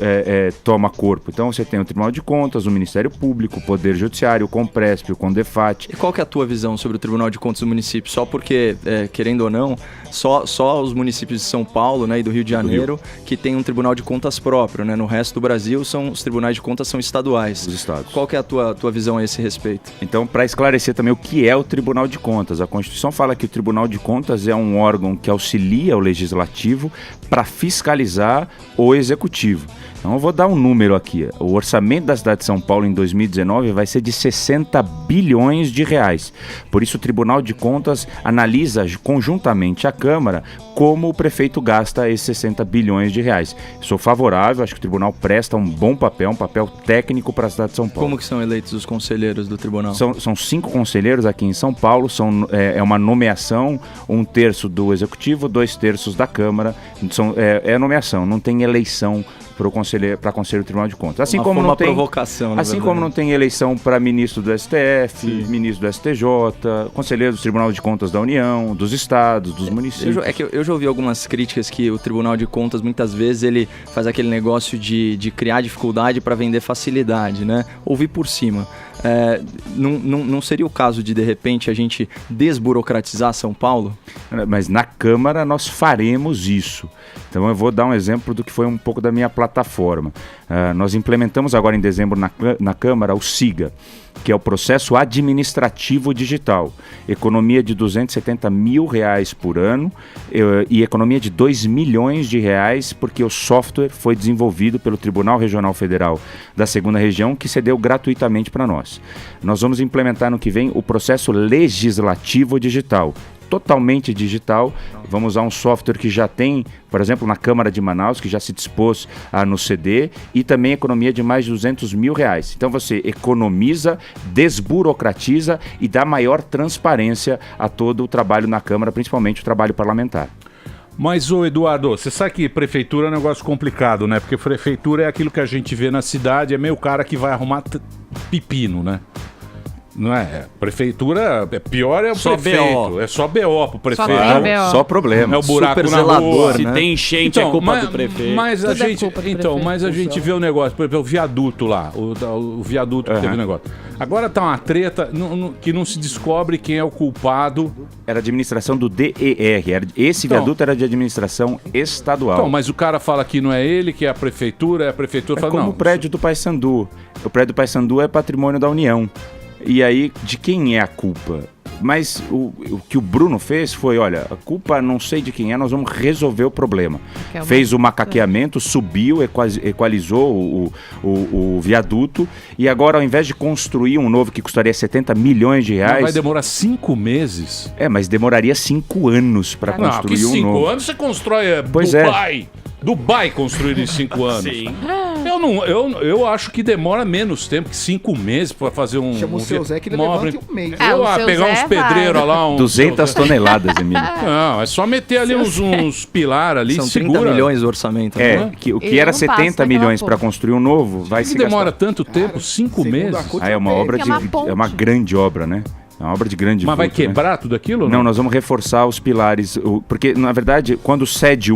toma corpo. Então você tem o Tribunal de Contas, o Ministério Público, o Poder Judiciário, o Compresp, o Condefat. E qual que é a tua visão sobre o Tribunal de Contas do município? Só porque, querendo ou não, só os municípios de São Paulo, né, e do Rio de Janeiro que tem um Tribunal de Contas próprio, né? No resto do Brasil, os tribunais de contas são estaduais. Os estados. Qual que é a tua visão a esse respeito? Então, para esclarecer também o que é o Tribunal de Contas, a Constituição fala que o Tribunal de Contas é um órgão que auxilia o Legislativo para fiscalizar o Executivo. Então eu vou dar um número aqui. O orçamento da cidade de São Paulo em 2019 vai ser de 60 bilhões de reais. Por isso o Tribunal de Contas analisa conjuntamente a Câmara como o prefeito gasta esses 60 bilhões de reais. Sou favorável, acho que o tribunal presta um bom papel, um papel técnico para a cidade de São Paulo. Como que são eleitos os conselheiros do tribunal? São 5 conselheiros aqui em São Paulo, é uma nomeação, 1/3 do Executivo, 2/3 da Câmara. É nomeação, não tem eleição para conselheiro do Tribunal de Contas. Assim como não tem provocação, assim como não tem eleição para ministro do STF, ministro do STJ, conselheiro do Tribunal de Contas da União, dos estados, dos municípios. Eu já ouvi algumas críticas que o Tribunal de Contas, muitas vezes, ele faz aquele negócio de criar dificuldade para vender facilidade, né? Ouvi por cima. Não seria o caso de repente, a gente desburocratizar São Paulo? Mas na Câmara nós faremos isso. Então eu vou dar um exemplo do que foi um pouco da minha plataforma. Nós implementamos agora em dezembro na Câmara o SIGA, que é o Processo Administrativo Digital. Economia de R$270 mil por ano e economia de R$2 milhões, porque o software foi desenvolvido pelo Tribunal Regional Federal da 2ª Região, que cedeu gratuitamente para nós. Nós vamos implementar no que vem o Processo Legislativo Digital, totalmente digital. Vamos usar um software que já tem, por exemplo, na Câmara de Manaus, que já se dispôs a nos ceder, e também economia de mais de R$200 mil. Então você economiza, desburocratiza e dá maior transparência a todo o trabalho na Câmara, principalmente o trabalho parlamentar. Mas, ô Eduardo, você sabe que prefeitura é um negócio complicado, né? Porque prefeitura é aquilo que a gente vê na cidade, é meio cara que vai arrumar pepino, né? Não é? Prefeitura, pior é o só prefeito. BO. É só BO pro prefeito. Só problema. É o buraco Super na zelador, rua. Se tem enchente, é culpa do prefeito. Mas a Tudo é gente, culpa do prefeito. mas a gente vê o negócio, por exemplo, o viaduto lá, o viaduto que teve o negócio. Agora tá uma treta que não se descobre quem é o culpado. Era administração do DER. Esse viaduto era de administração estadual. Então, mas o cara fala que não é ele, que é a prefeitura fala como não. o prédio do Paissandu. O prédio do Paissandu é patrimônio da União. E aí, de quem é a culpa? Mas o que o Bruno fez foi, olha, a culpa não sei de quem é, nós vamos resolver o problema. Fez o macaqueamento, subiu, equalizou o viaduto, e agora ao invés de construir um novo que custaria R$70 milhões... Mas vai demorar 5 meses. Mas demoraria 5 anos para construir um novo. 5 anos você constrói Pois Dubai. Dubai construído em 5 anos. Sim. Eu acho que demora menos tempo que 5 meses para fazer um... Chama o seu Zé que ele levanta um mês. Pegar uns pedreiros lá... 200 toneladas, Emílio. Não, é só meter ali uns pilares ali. São segura. 30 milhões o orçamento. Né? O que era 70 milhões para construir um novo, vai se demora gastar. tanto tempo? 5 meses? É uma obra é uma grande obra, né? É uma obra de grande Mas vai vulto, quebrar tudo aquilo? Não, nós vamos reforçar os pilares. Porque, na verdade, quando cede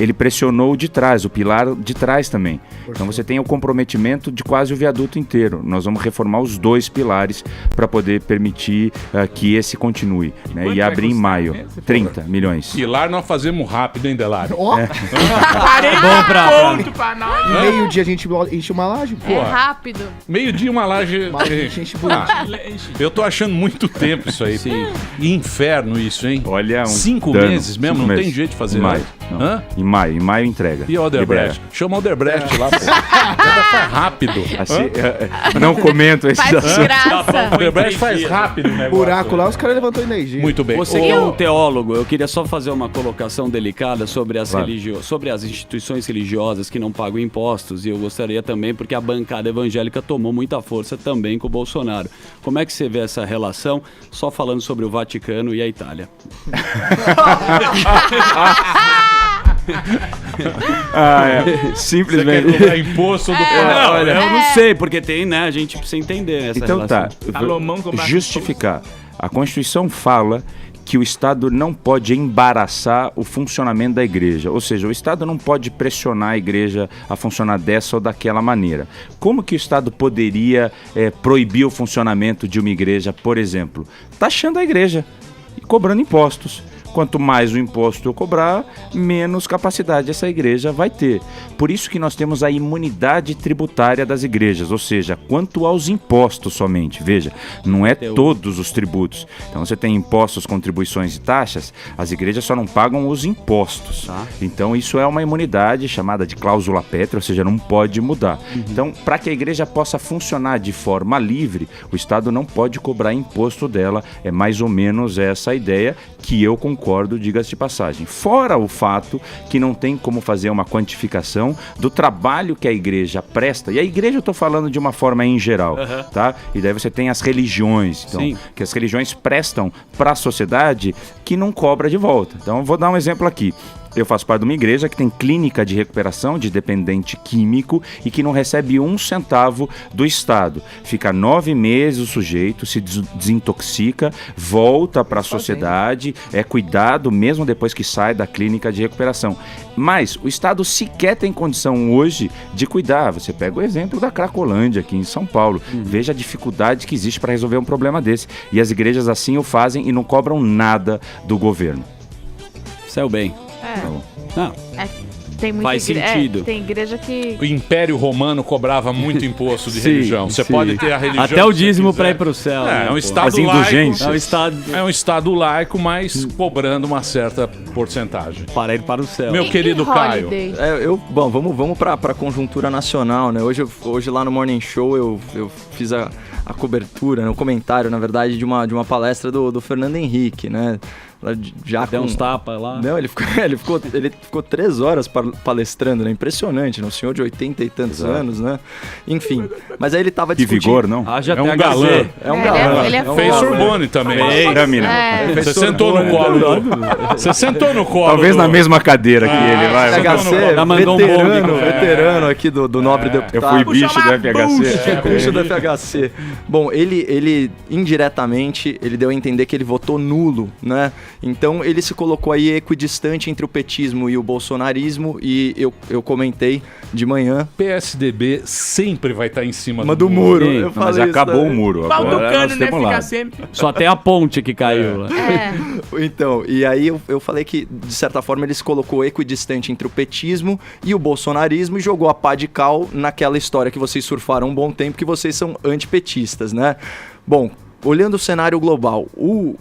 ele pressionou o de trás, o pilar de trás também. Então você tem o comprometimento de quase o viaduto inteiro. Nós vamos reformar os 2 pilares para poder permitir que esse continue. Né? E abrir em maio. 30 milhões. Pilar nós fazemos rápido, hein, Delário? Ó, Bom pra nós. meio-dia a gente enche uma laje. É rápido. Meio-dia uma laje... Mas a gente enche bonito. Eu tô achando muito tempo isso aí. Sim. Inferno isso, hein? Olha, 5 dano. meses mesmo? 5 Não meses. tem jeito de fazer Em maio. nada. Não. Hã? Em maio entrega. E o Oderbrecht? Chama o Oderbrecht lá, pô. Faz rápido. Assim, não comento esse Faz assunto. graça. O Oderbrecht faz rápido o negócio. Buraco lá, os caras levantou energia. Muito bem. Você que é um teólogo, eu queria só fazer uma colocação delicada sobre as, Claro. sobre as instituições religiosas que não pagam impostos, e eu gostaria também, porque a bancada evangélica tomou muita força também com o Bolsonaro. Como é que você vê essa relação, só falando sobre o Vaticano e a Itália? Simplesmente. Você quer cobrar imposto do Não, olha, eu não sei, porque tem, né, a gente precisa entender essa Então relação. Salomão com justificar. A Constituição fala que o Estado não pode embaraçar o funcionamento da igreja. Ou seja, o Estado não pode pressionar a igreja a funcionar dessa ou daquela maneira. Como que o Estado poderia proibir o funcionamento de uma igreja, por exemplo? Taxando a igreja e cobrando impostos. Quanto mais o imposto eu cobrar, menos capacidade essa igreja vai ter. Por isso que nós temos a imunidade tributária das igrejas, ou seja, quanto aos impostos somente. Veja, não é todos os tributos. Então você tem impostos, contribuições e taxas, as igrejas só não pagam os impostos. Tá. Então isso é uma imunidade chamada de cláusula pétrea, ou seja, não pode mudar. Então, para que a igreja possa funcionar de forma livre, o Estado não pode cobrar imposto dela. É mais ou menos essa a ideia que eu concordo, diga-se de passagem. Fora o fato que não tem como fazer uma quantificação do trabalho que a igreja presta. E a igreja eu estou falando de uma forma em geral, tá? E daí você tem as religiões, então, que as religiões prestam para a sociedade que não cobra de volta. Então, eu vou dar um exemplo aqui. Eu faço parte de uma igreja que tem clínica de recuperação de dependente químico e que não recebe 1 centavo do Estado. Fica 9 meses o sujeito, se desintoxica, volta para a sociedade, é cuidado mesmo depois que sai da clínica de recuperação. Mas o Estado sequer tem condição hoje de cuidar. Você pega o exemplo da Cracolândia aqui em São Paulo. Veja a dificuldade que existe para resolver um problema desse. E as igrejas assim o fazem e não cobram nada do governo. Saiu bem. Não. Tem muita Faz sentido. tem igreja que... O Império Romano cobrava muito imposto de Sim, religião. Você sim. pode ter a religião. Até o dízimo para pra ir pro céu. É um Estado As laico. indulgências. É um É um Estado laico, mas cobrando uma certa porcentagem. para ir para o céu. Meu querido Caio. Holiday? Bom, vamos pra conjuntura nacional, né? Hoje lá no Morning Show eu fiz a cobertura, né? O comentário, na verdade, de uma palestra do Fernando Henrique, né? Já Deu uns tapas lá. Não, ele ficou 3 horas palestrando, né? Impressionante, né? Um senhor de 80 e tantos anos, né? Enfim, mas aí ele tava Que discutindo... vigor, não? Já É um galã. É um galã. ele é um Fez galã. Sorbonne também. Você Fez sentou no Sorbonne. colo. Você sentou no colo. Talvez do- na mesma cadeira que ele vai. FHC, Já mandou um veterano aqui do nobre Eu deputado. fui bicho do FHC. Bicho do FHC. Bom, ele indiretamente, ele deu a entender que ele votou nulo, né? Então ele se colocou aí equidistante entre o petismo e o bolsonarismo e eu comentei de manhã. PSDB sempre vai estar em cima Do muro. Sim, Eu Não, falei mas isso acabou também. o muro. Pau do Agora cano, nós né? temos Fica lá. sempre. Só tem a ponte que caiu lá. Então, e aí eu falei que, de certa forma, ele se colocou equidistante entre o petismo e o bolsonarismo e jogou a pá de cal naquela história que vocês surfaram um bom tempo, que vocês são antipetistas, né? Bom, olhando o cenário global, o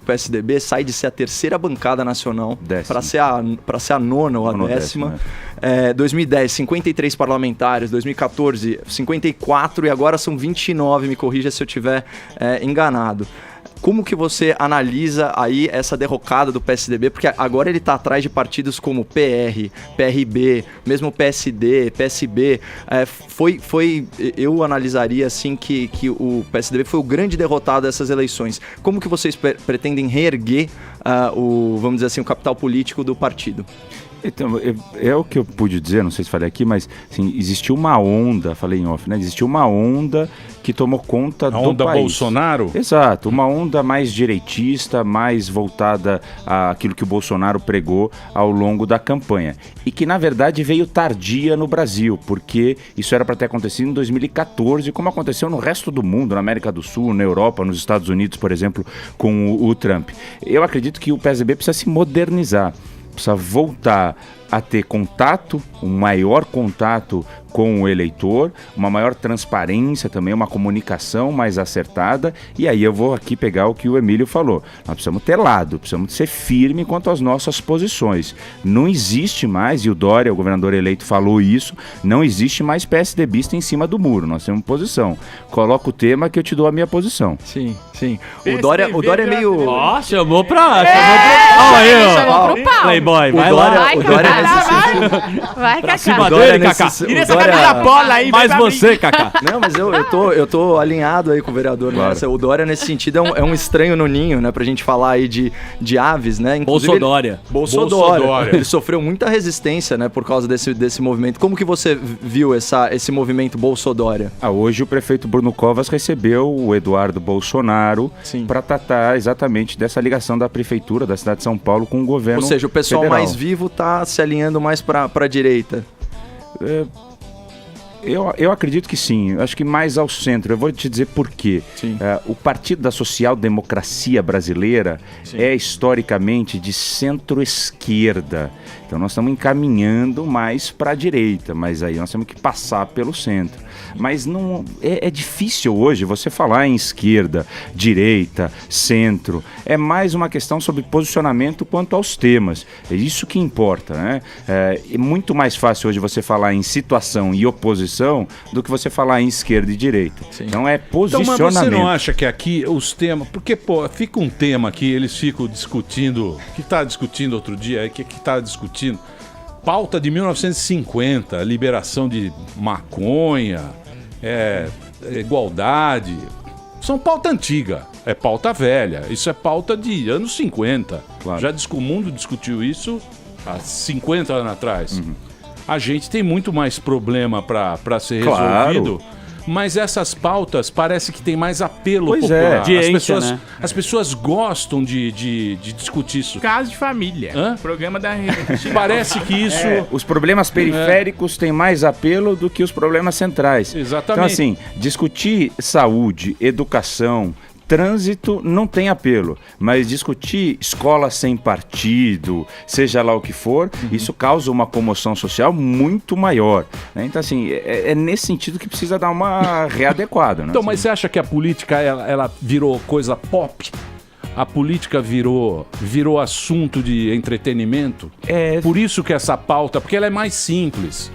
PSDB sai de ser a terceira bancada nacional para ser a 9ª ou a 10ª. 2010, 53 parlamentares, 2014, 54 e agora são 29, me corrija se eu estiver enganado. Como que você analisa aí essa derrocada do PSDB? Porque agora ele está atrás de partidos como PR, PRB, mesmo PSD, PSB. Eu analisaria assim que o PSDB foi o grande derrotado dessas eleições. Como que vocês pretendem reerguer vamos dizer assim, o capital político do partido? Então, é o que eu pude dizer, não sei se falei aqui, mas assim, existiu uma onda, falei em off, né? Existiu uma onda que tomou conta do país. A onda Bolsonaro? Exato, uma onda mais direitista, mais voltada àquilo que o Bolsonaro pregou ao longo da campanha. E que, na verdade, veio tardia no Brasil, porque isso era para ter acontecido em 2014, como aconteceu no resto do mundo, na América do Sul, na Europa, nos Estados Unidos, por exemplo, com o Trump. Eu acredito que o PSDB precisa se modernizar. Precisa voltar a ter contato, um maior contato com o eleitor, uma maior transparência também, uma comunicação mais acertada. E aí eu vou aqui pegar o que o Emílio falou. Nós precisamos ter lado, precisamos ser firme quanto às nossas posições. Não existe mais, e o Dória, o governador eleito, falou isso, não existe mais PSDBista em cima do muro. Nós temos posição. Coloca o tema que eu te dou a minha posição. Sim. O Dória é meio... Ó, chamou pra... Olha aí, ó. Chamou pro pau. Playboy, vai O lá. Vai, o Dória Cacá. nesse sentido... Vai, Pra cima Cacá. dele, Cacá. Tira essa camisa da bola aí, Mais vai pra você, Cacá. Não, mas eu tô alinhado aí com o vereador nessa. O Dória, nesse sentido, é um estranho no ninho, né? Pra gente falar aí de aves, né? Inclusive, Bolsodória. Bolsodória. Ele sofreu muita resistência, né? Por causa desse movimento. Como que você viu esse movimento Bolsodória? Hoje o prefeito Bruno Covas recebeu o Eduardo Bolsonaro para tratar exatamente dessa ligação da prefeitura da cidade de São Paulo com o governo Ou seja, o pessoal federal. mais vivo tá se alinhando mais pra direita. Eu acredito que sim, eu acho que mais ao centro. Eu vou te dizer por quê. O Partido da Social Democracia Brasileira é historicamente de centro-esquerda. Então nós estamos encaminhando mais para a direita, mas aí nós temos que passar pelo centro. Mas não é difícil hoje você falar em esquerda, direita, centro. É mais uma questão sobre posicionamento quanto aos temas. É isso que importa, né? É muito mais fácil hoje você falar em situação e oposição do que você falar em esquerda e direita. Então é posicionamento. Então, mas você não acha que aqui os temas... Porque, pô, fica um tema que eles ficam discutindo... Que tá discutindo outro dia, que tá discutindo... Pauta de 1950, liberação de maconha, igualdade. São pauta antiga, é pauta velha. Isso é pauta de anos 50. Claro. Já o mundo discutiu isso há 50 anos atrás. A gente tem muito mais problema para ser resolvido. Mas essas pautas parece que tem mais apelo popular. As pessoas gostam de discutir isso. Caso de família. Programa da rede. Parece que isso... os problemas periféricos têm mais apelo do que os problemas centrais. Exatamente. Então, assim, discutir saúde, educação, trânsito não tem apelo, mas discutir escola sem partido, seja lá o que for, isso causa uma comoção social muito maior, né? Então, assim, é nesse sentido que precisa dar uma readequada, né? Então, mas você acha que a política, ela virou coisa pop? A política virou assunto de entretenimento? Por isso que essa pauta, porque ela é mais simples.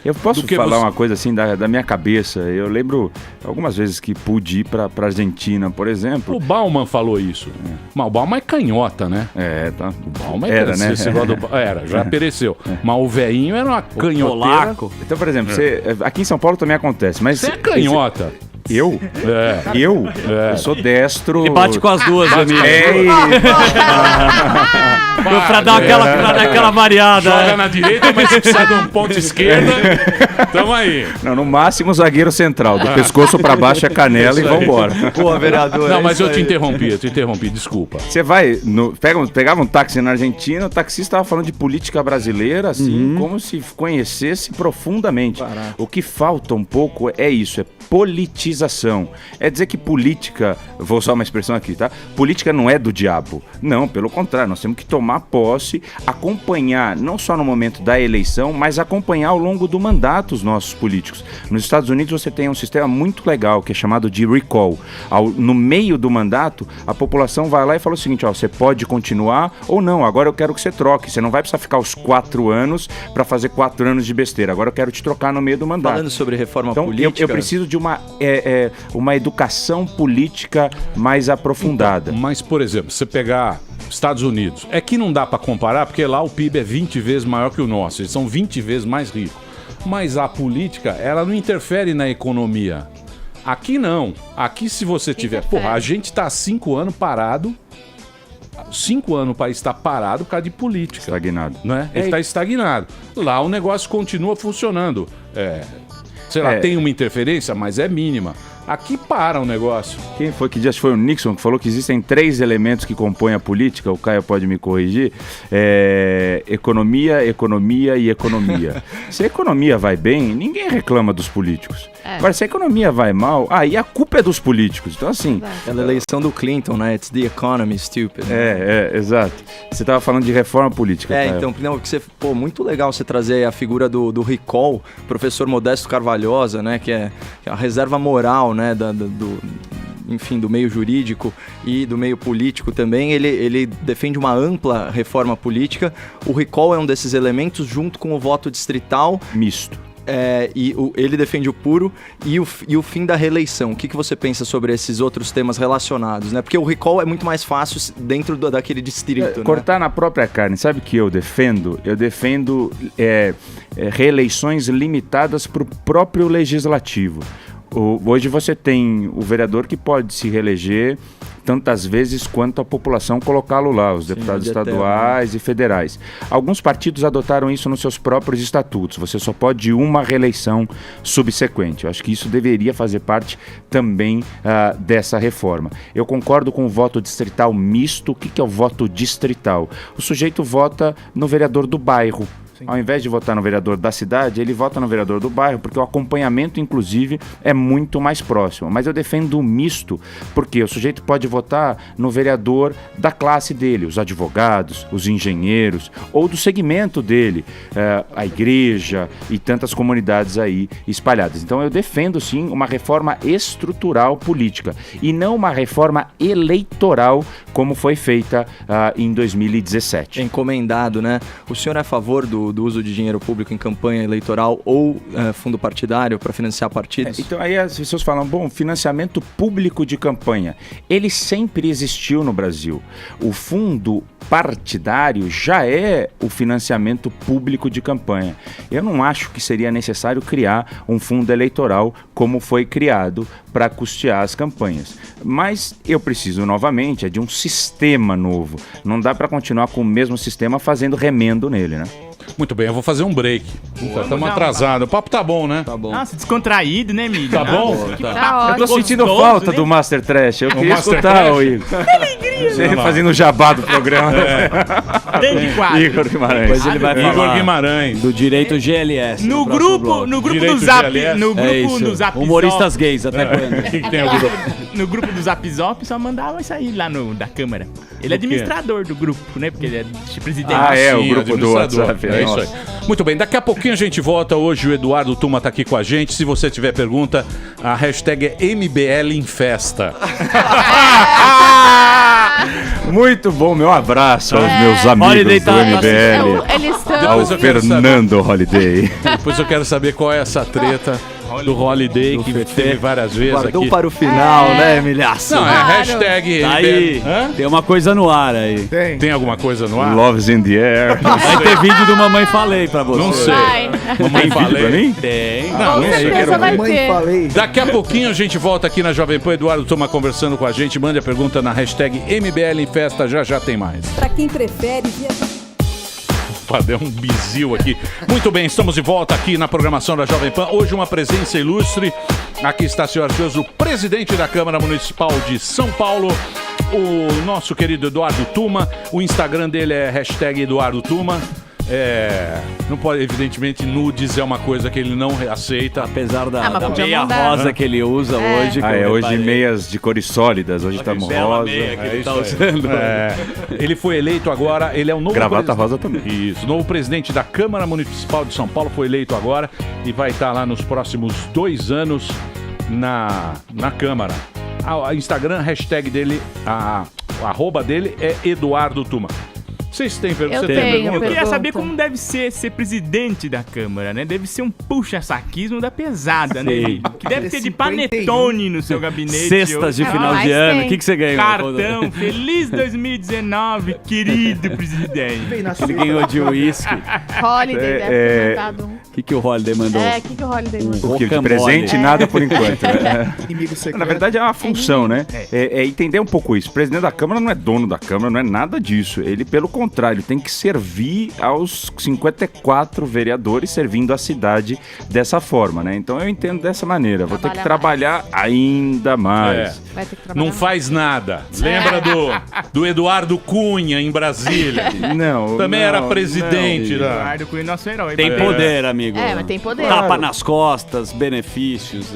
Eu posso falar uma coisa assim da minha cabeça. Eu lembro algumas vezes que pude ir pra Argentina, por exemplo. O Bauman falou isso. Mas o Bauman é canhota, né? Tá. O Bauman era, né? Já pereceu. Mas o velhinho era uma canhoteira. Então, por exemplo, aqui em São Paulo também acontece. Mas você é canhota. Eu? Eu sou destro. E bate com as duas, amigo. Pra dar aquela variada. Joga na direita, mas se precisar de um ponto esquerda, tamo aí. Não, no máximo zagueiro central. Do pescoço pra baixo é canela e vambora. Pô, vereador. Não, mas eu te interrompi, desculpa. Você vai, pegava um táxi na Argentina, o taxista estava falando de política brasileira, assim, como se conhecesse profundamente. Caraca. O que falta um pouco é isso, é politização. É dizer que política, vou usar uma expressão aqui, tá? Política não é do diabo. Não, pelo contrário, nós temos que tomar posse, acompanhar, não só no momento da eleição, mas acompanhar ao longo do mandato os nossos políticos. Nos Estados Unidos você tem um sistema muito legal, que é chamado de recall. No meio do mandato, a população vai lá e fala o seguinte, você pode continuar ou não, agora eu quero que você troque. Você não vai precisar ficar os 4 anos para fazer 4 anos de besteira. Agora eu quero te trocar no meio do mandato. Falando sobre reforma política... Eu preciso de uma educação política mais aprofundada. Então, mas, por exemplo, você pegar Estados Unidos, é que não dá para comparar, porque lá o PIB é 20 vezes maior que o nosso, eles são 20 vezes mais ricos. Mas a política, ela não interfere na economia. Aqui não. Aqui se você tiver... a gente tá há 5 anos parado. 5 anos o país está parado por causa de política. Estagnado. Né? Ele está estagnado. Lá o negócio continua funcionando. Tem uma interferência, mas é mínima. Aqui para o negócio. Quem foi que disse? Foi o Nixon que falou que existem 3 elementos que compõem a política. O Caio pode me corrigir. Economia, economia e economia. Se a economia vai bem, ninguém reclama dos políticos. Agora, se a economia vai mal, aí a culpa é dos políticos. Então, assim... Aquela eleição do Clinton, né? It's the economy, stupid. Exato. Você estava falando de reforma política. Caio. Então, muito legal você trazer a figura do recall, professor Modesto Carvalhosa, né? Que é a reserva moral, né, do meio jurídico e do meio político também. Ele defende uma ampla reforma política. O recall é um desses elementos, junto com o voto distrital misto. Ele defende o puro e o fim da reeleição. O que você pensa sobre esses outros temas relacionados, né? Porque o recall é muito mais fácil dentro daquele distrito, né? Cortar na própria carne. Sabe o que eu defendo? Eu defendo reeleições limitadas para o próprio legislativo. Hoje você tem o vereador que pode se reeleger tantas vezes quanto a população colocá-lo lá, os deputados estaduais e federais. Alguns partidos adotaram isso nos seus próprios estatutos. Você só pode ir uma reeleição subsequente. Eu acho que isso deveria fazer parte também dessa reforma. Eu concordo com o voto distrital misto. O que é o voto distrital? O sujeito vota no vereador do bairro. Ao invés de votar no vereador da cidade, ele vota no vereador do bairro, porque o acompanhamento, inclusive, é muito mais próximo. Mas eu defendo o misto, porque o sujeito pode votar no vereador da classe dele, os advogados, os engenheiros, ou do segmento dele, a igreja e tantas comunidades aí espalhadas. Então eu defendo, sim, uma reforma estrutural política, e não uma reforma eleitoral, como foi feita em 2017. Encomendado, né? O senhor é a favor do do uso de dinheiro público em campanha eleitoral ou fundo partidário para financiar partidos? Então aí as pessoas falam, bom, financiamento público de campanha. Ele sempre existiu no Brasil. O fundo partidário já é o financiamento público de campanha. Eu não acho que seria necessário criar um fundo eleitoral como foi criado para custear as campanhas. Mas eu preciso novamente de um sistema novo. Não dá para continuar com o mesmo sistema fazendo remendo nele, né? Muito bem, eu vou fazer um break. Estamos atrasados. O papo tá bom, né? Tá bom. Nossa, descontraído, né, Emílio? Tá bom? Tá Eu tô sentindo gostoso, falta né? do Master Trash. Eu queria Master escutar Trash? o Igor. Você fazendo o jabá do programa. Grande quadro. Igor Guimarães. Depois ele vai Igor falar Guimarães. do direito GLS. No próximo grupo, bloco. no grupo Direito do Zap, GLS. no É grupo isso. do Zap Humoristas gays, até quando? O que tem a ver? No grupo do Zap Zop só mandava isso aí lá da Câmara. Ele é administrador do grupo, né? Porque ele é presidente. Ah, é, o Sim, grupo do administrador. WhatsApp. É isso aí. Nossa. Muito bem, daqui a pouquinho a gente volta. Hoje o Eduardo Tuma tá aqui com a gente. Se você tiver pergunta, a hashtag é MBL em festa. Muito bom, meu abraço aos meus Holiday amigos do tá- MBL. Eles estão. Ao Depois eu quero Fernando Holiday. Depois eu quero saber qual é essa treta do Holiday que teve várias vezes Guardou aqui. para o final, né, Milhaço? Não, é Claro. hashtag Tá aí. MBL. Hã? Tem uma coisa no ar aí. Tem alguma coisa no ar? Love's in the air. Vai ter vídeo do Mamãe Falei pra você. Não sei. Vai. Mamãe Tem vídeo pra falei. mim? Tem. Não, Com não sei. certeza vai Mãe, ter. falei. Daqui a pouquinho a gente volta aqui na Jovem Pan. Eduardo Tuma conversando com a gente. Mande a pergunta na hashtag MBL em festa. Já tem mais. Pra quem prefere viajar. Opa, deu um bizil aqui. Muito bem, estamos de volta aqui na programação da Jovem Pan. Hoje uma presença ilustre. Aqui está, senhoras e senhores, o presidente da Câmara Municipal de São Paulo, o nosso querido Eduardo Tuma. O Instagram dele é hashtag Eduardo Tuma. Não pode, evidentemente, nudes é uma coisa que ele não aceita. Apesar da, mas da podia meia mandar. rosa que ele usa hoje. que eu Hoje reparei. meias de cores sólidas. Hoje estamos Bela rosa. meia que ele tá isso aí. usando. Ele foi eleito agora, ele é o novo Gravata rosa também. Isso, novo presidente da Câmara Municipal de São Paulo, foi eleito agora e vai estar lá nos próximos 2 anos na Câmara. A Instagram, hashtag dele, a arroba dele é Eduardo Tuma. Vocês têm pergunta? Eu Você tem tenho pergunta? Eu queria pergunta. saber como deve ser presidente da Câmara, né? Deve ser um puxa-saquismo da pesada, né? Sim. Emílio? Que deve ter de 51. panetone no seu gabinete. Cestas de hoje. final mas de ano. tem. O que você ganhou? Cartão, feliz 2019, querido presidente. Vem na Ele sexta. ganhou de uísque. Holiday deve ter mandado um. O que o Holiday mandou? O que o Holiday mandou? O que de Rocambole. presente, nada por enquanto. né? Inimigo secreto. Na verdade é uma função, né? É entender um pouco isso. O presidente da Câmara não é dono da Câmara, não é nada disso. Ele, pelo contrário, tem que servir aos 54 vereadores servindo a cidade dessa forma, né? Então eu entendo dessa maneira. Vou ter que trabalhar ainda mais. Vai ter que trabalhar. Não faz nada. Lembra do Eduardo Cunha em Brasília? Não. Também não, era presidente da... Eduardo Cunha, nosso herói. Tem poder, amigo. Mas tem poder. Tapa nas costas, benefícios.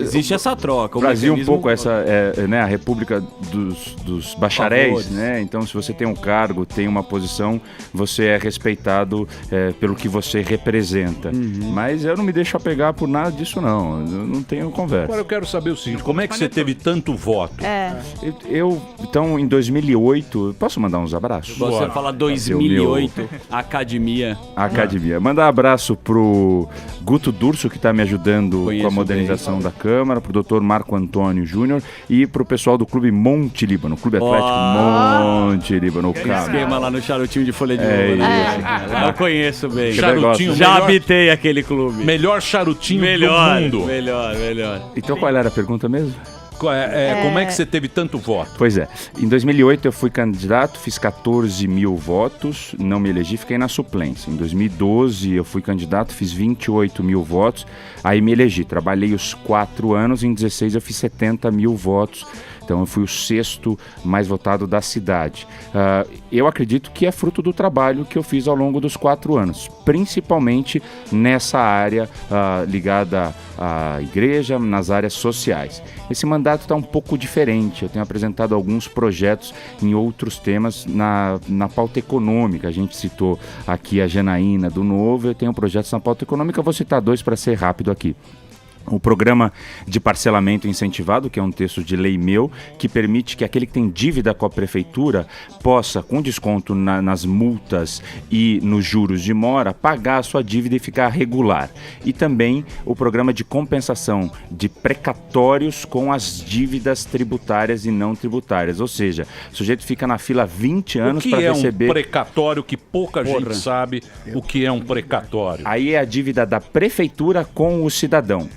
Existe essa troca. O Brasil um mecanismo- pouco né, a república dos bacharéis, Favores. né? Então se você tem um cargo, tem uma posição, você é respeitado pelo que você representa. Mas eu não me deixo apegar por nada disso não. Eu não tenho conversa. Agora eu quero saber o seguinte, como é que você teve tanto voto? Então, em 2008, posso mandar uns abraços? Você fala 2008, academia. Academia. Mandar abraço pro Guto Durso, que está me ajudando Conheço com a modernização da Câmara, pro Dr. Marco Antônio Júnior e pro pessoal do Clube Monte Líbano, Clube Atlético Monte Líbano, o cara. Esquema lá no charutinho de folha de É uva. né? isso. Lá eu conheço bem. Charutinho, Já melhor- habitei aquele clube. Melhor charutinho Melhor, do mundo. melhor. Então qual era a pergunta mesmo? Como é que você teve tanto voto? Pois é, em 2008 eu fui candidato, fiz 14 mil votos, não me elegi, fiquei na suplência. Em 2012 eu fui candidato, fiz 28 mil votos, aí me elegi. Trabalhei os 4 anos, em 16 eu fiz 70 mil votos. Então eu fui o 6º mais votado da cidade. Eu acredito que é fruto do trabalho que eu fiz ao longo dos 4 anos, principalmente nessa área ligada à igreja, nas áreas sociais. Esse mandato está um pouco diferente. Eu tenho apresentado alguns projetos em outros temas na pauta econômica. A gente citou aqui a Janaína do Novo, eu tenho projetos na pauta econômica, eu vou citar 2 para ser rápido aqui. o programa de parcelamento incentivado, que é um texto de lei meu, que permite que aquele que tem dívida com a prefeitura possa, com desconto nas multas e nos juros de mora, pagar a sua dívida e ficar regular. E também o programa de compensação de precatórios com as dívidas tributárias e não tributárias. Ou seja, o sujeito fica na fila 20 anos para receber... O que é um precatório que pouca gente sabe o que é um precatório? Aí é a dívida da prefeitura com o cidadão.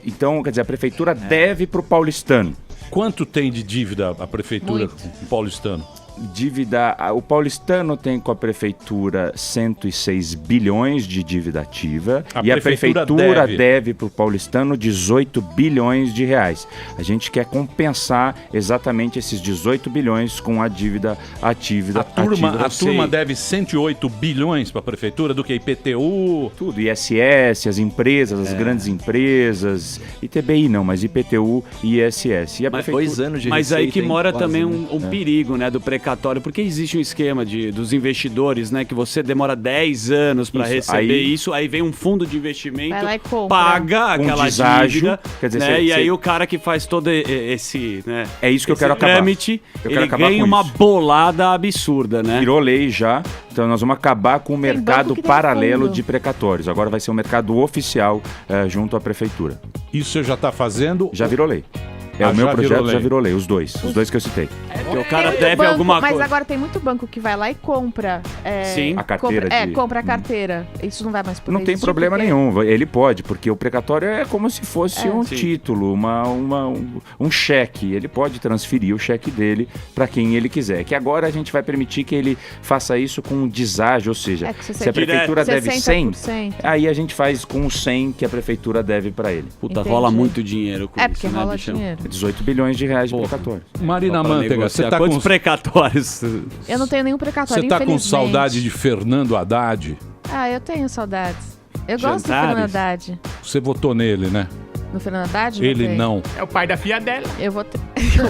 Então, quer dizer, a prefeitura deve para o paulistano. Quanto tem de dívida a prefeitura paulistano? Dívida, o paulistano tem com a prefeitura 106 bilhões de dívida ativa e a prefeitura deve para o paulistano 18 bilhões de reais. A gente quer compensar exatamente esses 18 bilhões com a dívida ativa. A turma deve 108 bilhões para a prefeitura, do que IPTU? Tudo, ISS, as empresas, as grandes empresas, ITBI não, mas IPTU e ISS. E a prefeitura... 2 anos de Mas receita, aí que mora quase, também um perigo, né, do precatório, porque existe um esquema dos investidores, né, que você demora 10 anos para receber isso, aí vem um fundo de investimento, vai lá e compra. paga aquela dívida, quer dizer, né, e aí o cara que faz todo esse, né, é isso que eu quero acabar. Trâmite, ele ganha uma bolada absurda, né? Virou lei já, então nós vamos acabar com o mercado paralelo de precatórios. Agora vai ser um mercado oficial junto à prefeitura. Isso você já está fazendo? Já virou lei. O meu projeto já virou lei, os dois que eu citei. Porque o cara deve alguma coisa. Mas agora tem muito banco que vai lá e compra. Sim, a carteira. Compra a carteira. Isso não vai mais poder. Não tem problema nenhum, ele pode, porque o precatório é como se fosse um título, um cheque. Ele pode transferir o cheque dele para quem ele quiser. Que agora a gente vai permitir que ele faça isso com um deságio, ou seja, se a prefeitura deve 100, aí a gente faz com os 100 que a prefeitura deve para ele. Puta, rola muito dinheiro com isso, porque né, rola bichão? dinheiro. 18 bilhões de reais de precatório. Marina Manteiga, você tá quantos precatórios? Eu não tenho nenhum precatório, Você tá com saudade de Fernando Haddad? Ah, eu tenho saudades. Eu gosto do Fernando Haddad. Você votou nele, né? No Fernando Haddad? Ele não. É o pai da filha dela. Eu votei.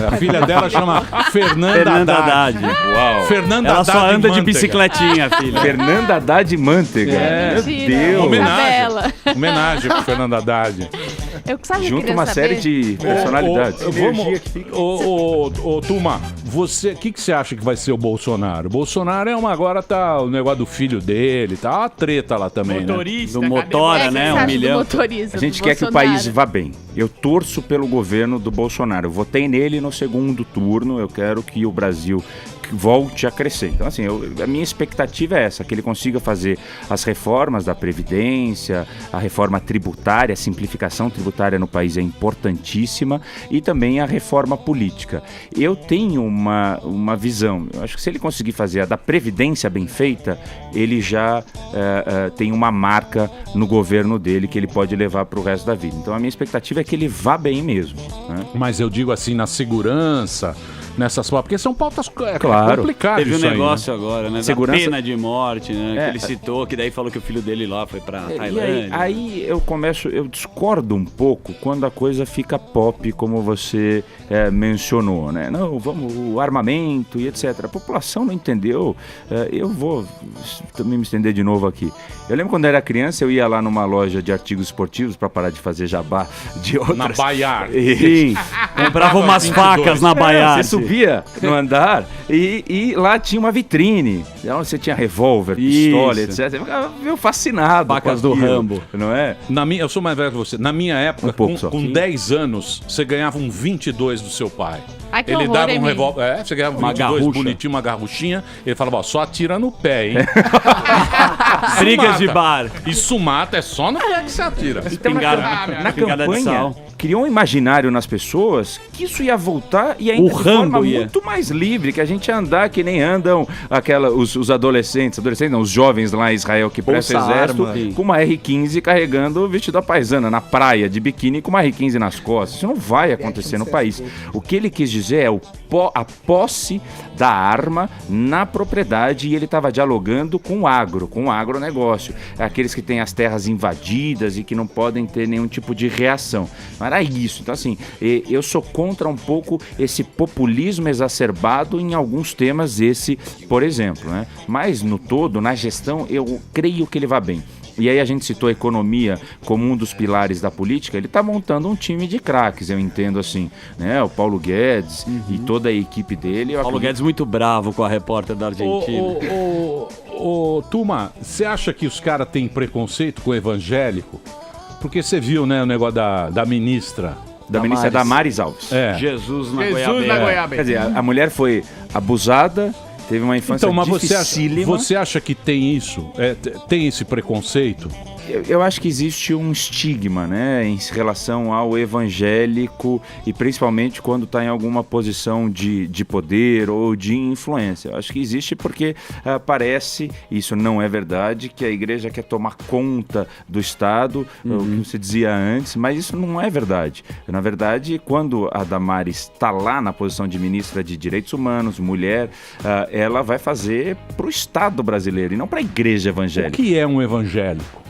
A filha dela chama Fernanda Haddad. Uau. Fernanda Ela Haddad só anda de Manteiga. bicicletinha, filha. Fernanda Haddad Manteiga. Meu Deus. Homenagem pro Fernanda Haddad. Eu sabe junto uma série de personalidades. Tuma, o que você acha que vai ser o Bolsonaro? O Bolsonaro agora tá o negócio do filho dele, tá uma treta lá também, motorista, né? Do motora, né? 1 milhão. A gente quer que o país vá bem. Eu torço pelo governo do Bolsonaro. Eu votei nele no segundo turno. Eu quero que o Brasil volte a crescer. Então, assim, a minha expectativa é essa, que ele consiga fazer as reformas da Previdência, a reforma tributária, a simplificação tributária no país é importantíssima, e também a reforma política. Eu tenho uma visão, eu acho que se ele conseguir fazer a da Previdência bem feita, ele já tem uma marca no governo dele que ele pode levar para o resto da vida. Então, a minha expectativa é que ele vá bem mesmo, né? Mas eu digo assim, na segurança, nessas pautas, porque são pautas complicadas. Teve um negócio aí, né? agora, né? Segurança... Da pena de morte, né? Que ele citou, que daí falou que o filho dele lá foi pra Tailândia. Aí eu discordo um pouco quando a coisa fica pop, como você mencionou, né? Não, vamos, o armamento e etc. A população não entendeu. Eu vou também me estender de novo aqui. Eu lembro quando eu era criança, eu ia lá numa loja de artigos esportivos para parar de fazer jabá de outras... Na Baiar. Sim. Comprava umas facas na Baiar. Você subia no andar e lá tinha uma vitrine. Você tinha revólver, pistola, etc. Eu ficava meio fascinado. Facas do Rambo. Não é? Eu sou mais velho que você. Na minha época, com 10 anos, você ganhava um 22 do seu pai. Ai, que ele horror, dava um revólver. Você ganhava um 22 bonitinho, uma garruchinha. Ele falava, ó, só atira no pé, hein? Brigas de bar. Isso mata, é só no pé que você atira. Então, na campanha, criou um imaginário nas pessoas que isso ia voltar e ainda de forma muito mais livre, que a gente ia andar que nem andam os adolescentes não, os jovens lá em Israel que prestam exército, com uma R15 carregando o vestido da paisana na praia, de biquíni com uma R15 nas costas. Isso não vai acontecer no país. O que ele quis dizer é a posse da arma na propriedade, e ele estava dialogando com o agronegócio, aqueles que têm as terras invadidas e que não podem ter nenhum tipo de reação. Não era isso. Então, assim, eu sou contra um pouco esse populismo exacerbado em alguns temas, esse, por exemplo, né? Mas, no todo, na gestão, eu creio que ele vai bem. E aí a gente citou a economia como um dos pilares da política, ele está montando um time de craques, eu entendo assim, né? O Paulo Guedes e toda a equipe dele. Paulo Guedes muito bravo com a repórter da Argentina. Ô, Tuma, você acha que os caras têm preconceito com o evangélico? Porque você viu, né, o negócio da ministra... Da ministra Damares Alves. É. Jesus na Goiabeira. Quer dizer, a mulher foi abusada, teve uma infância dificílima. Você acha que tem isso? Tem esse preconceito? Eu acho que existe um estigma, né, em relação ao evangélico e principalmente quando está em alguma posição de poder ou de influência. Eu acho que existe porque parece, isso não é verdade, que a igreja quer tomar conta do Estado, o que você dizia antes, mas isso não é verdade. Na verdade, quando a Damares está lá na posição de ministra de Direitos Humanos, mulher, ela vai fazer para o Estado brasileiro e não para a igreja evangélica. O que é um evangélico?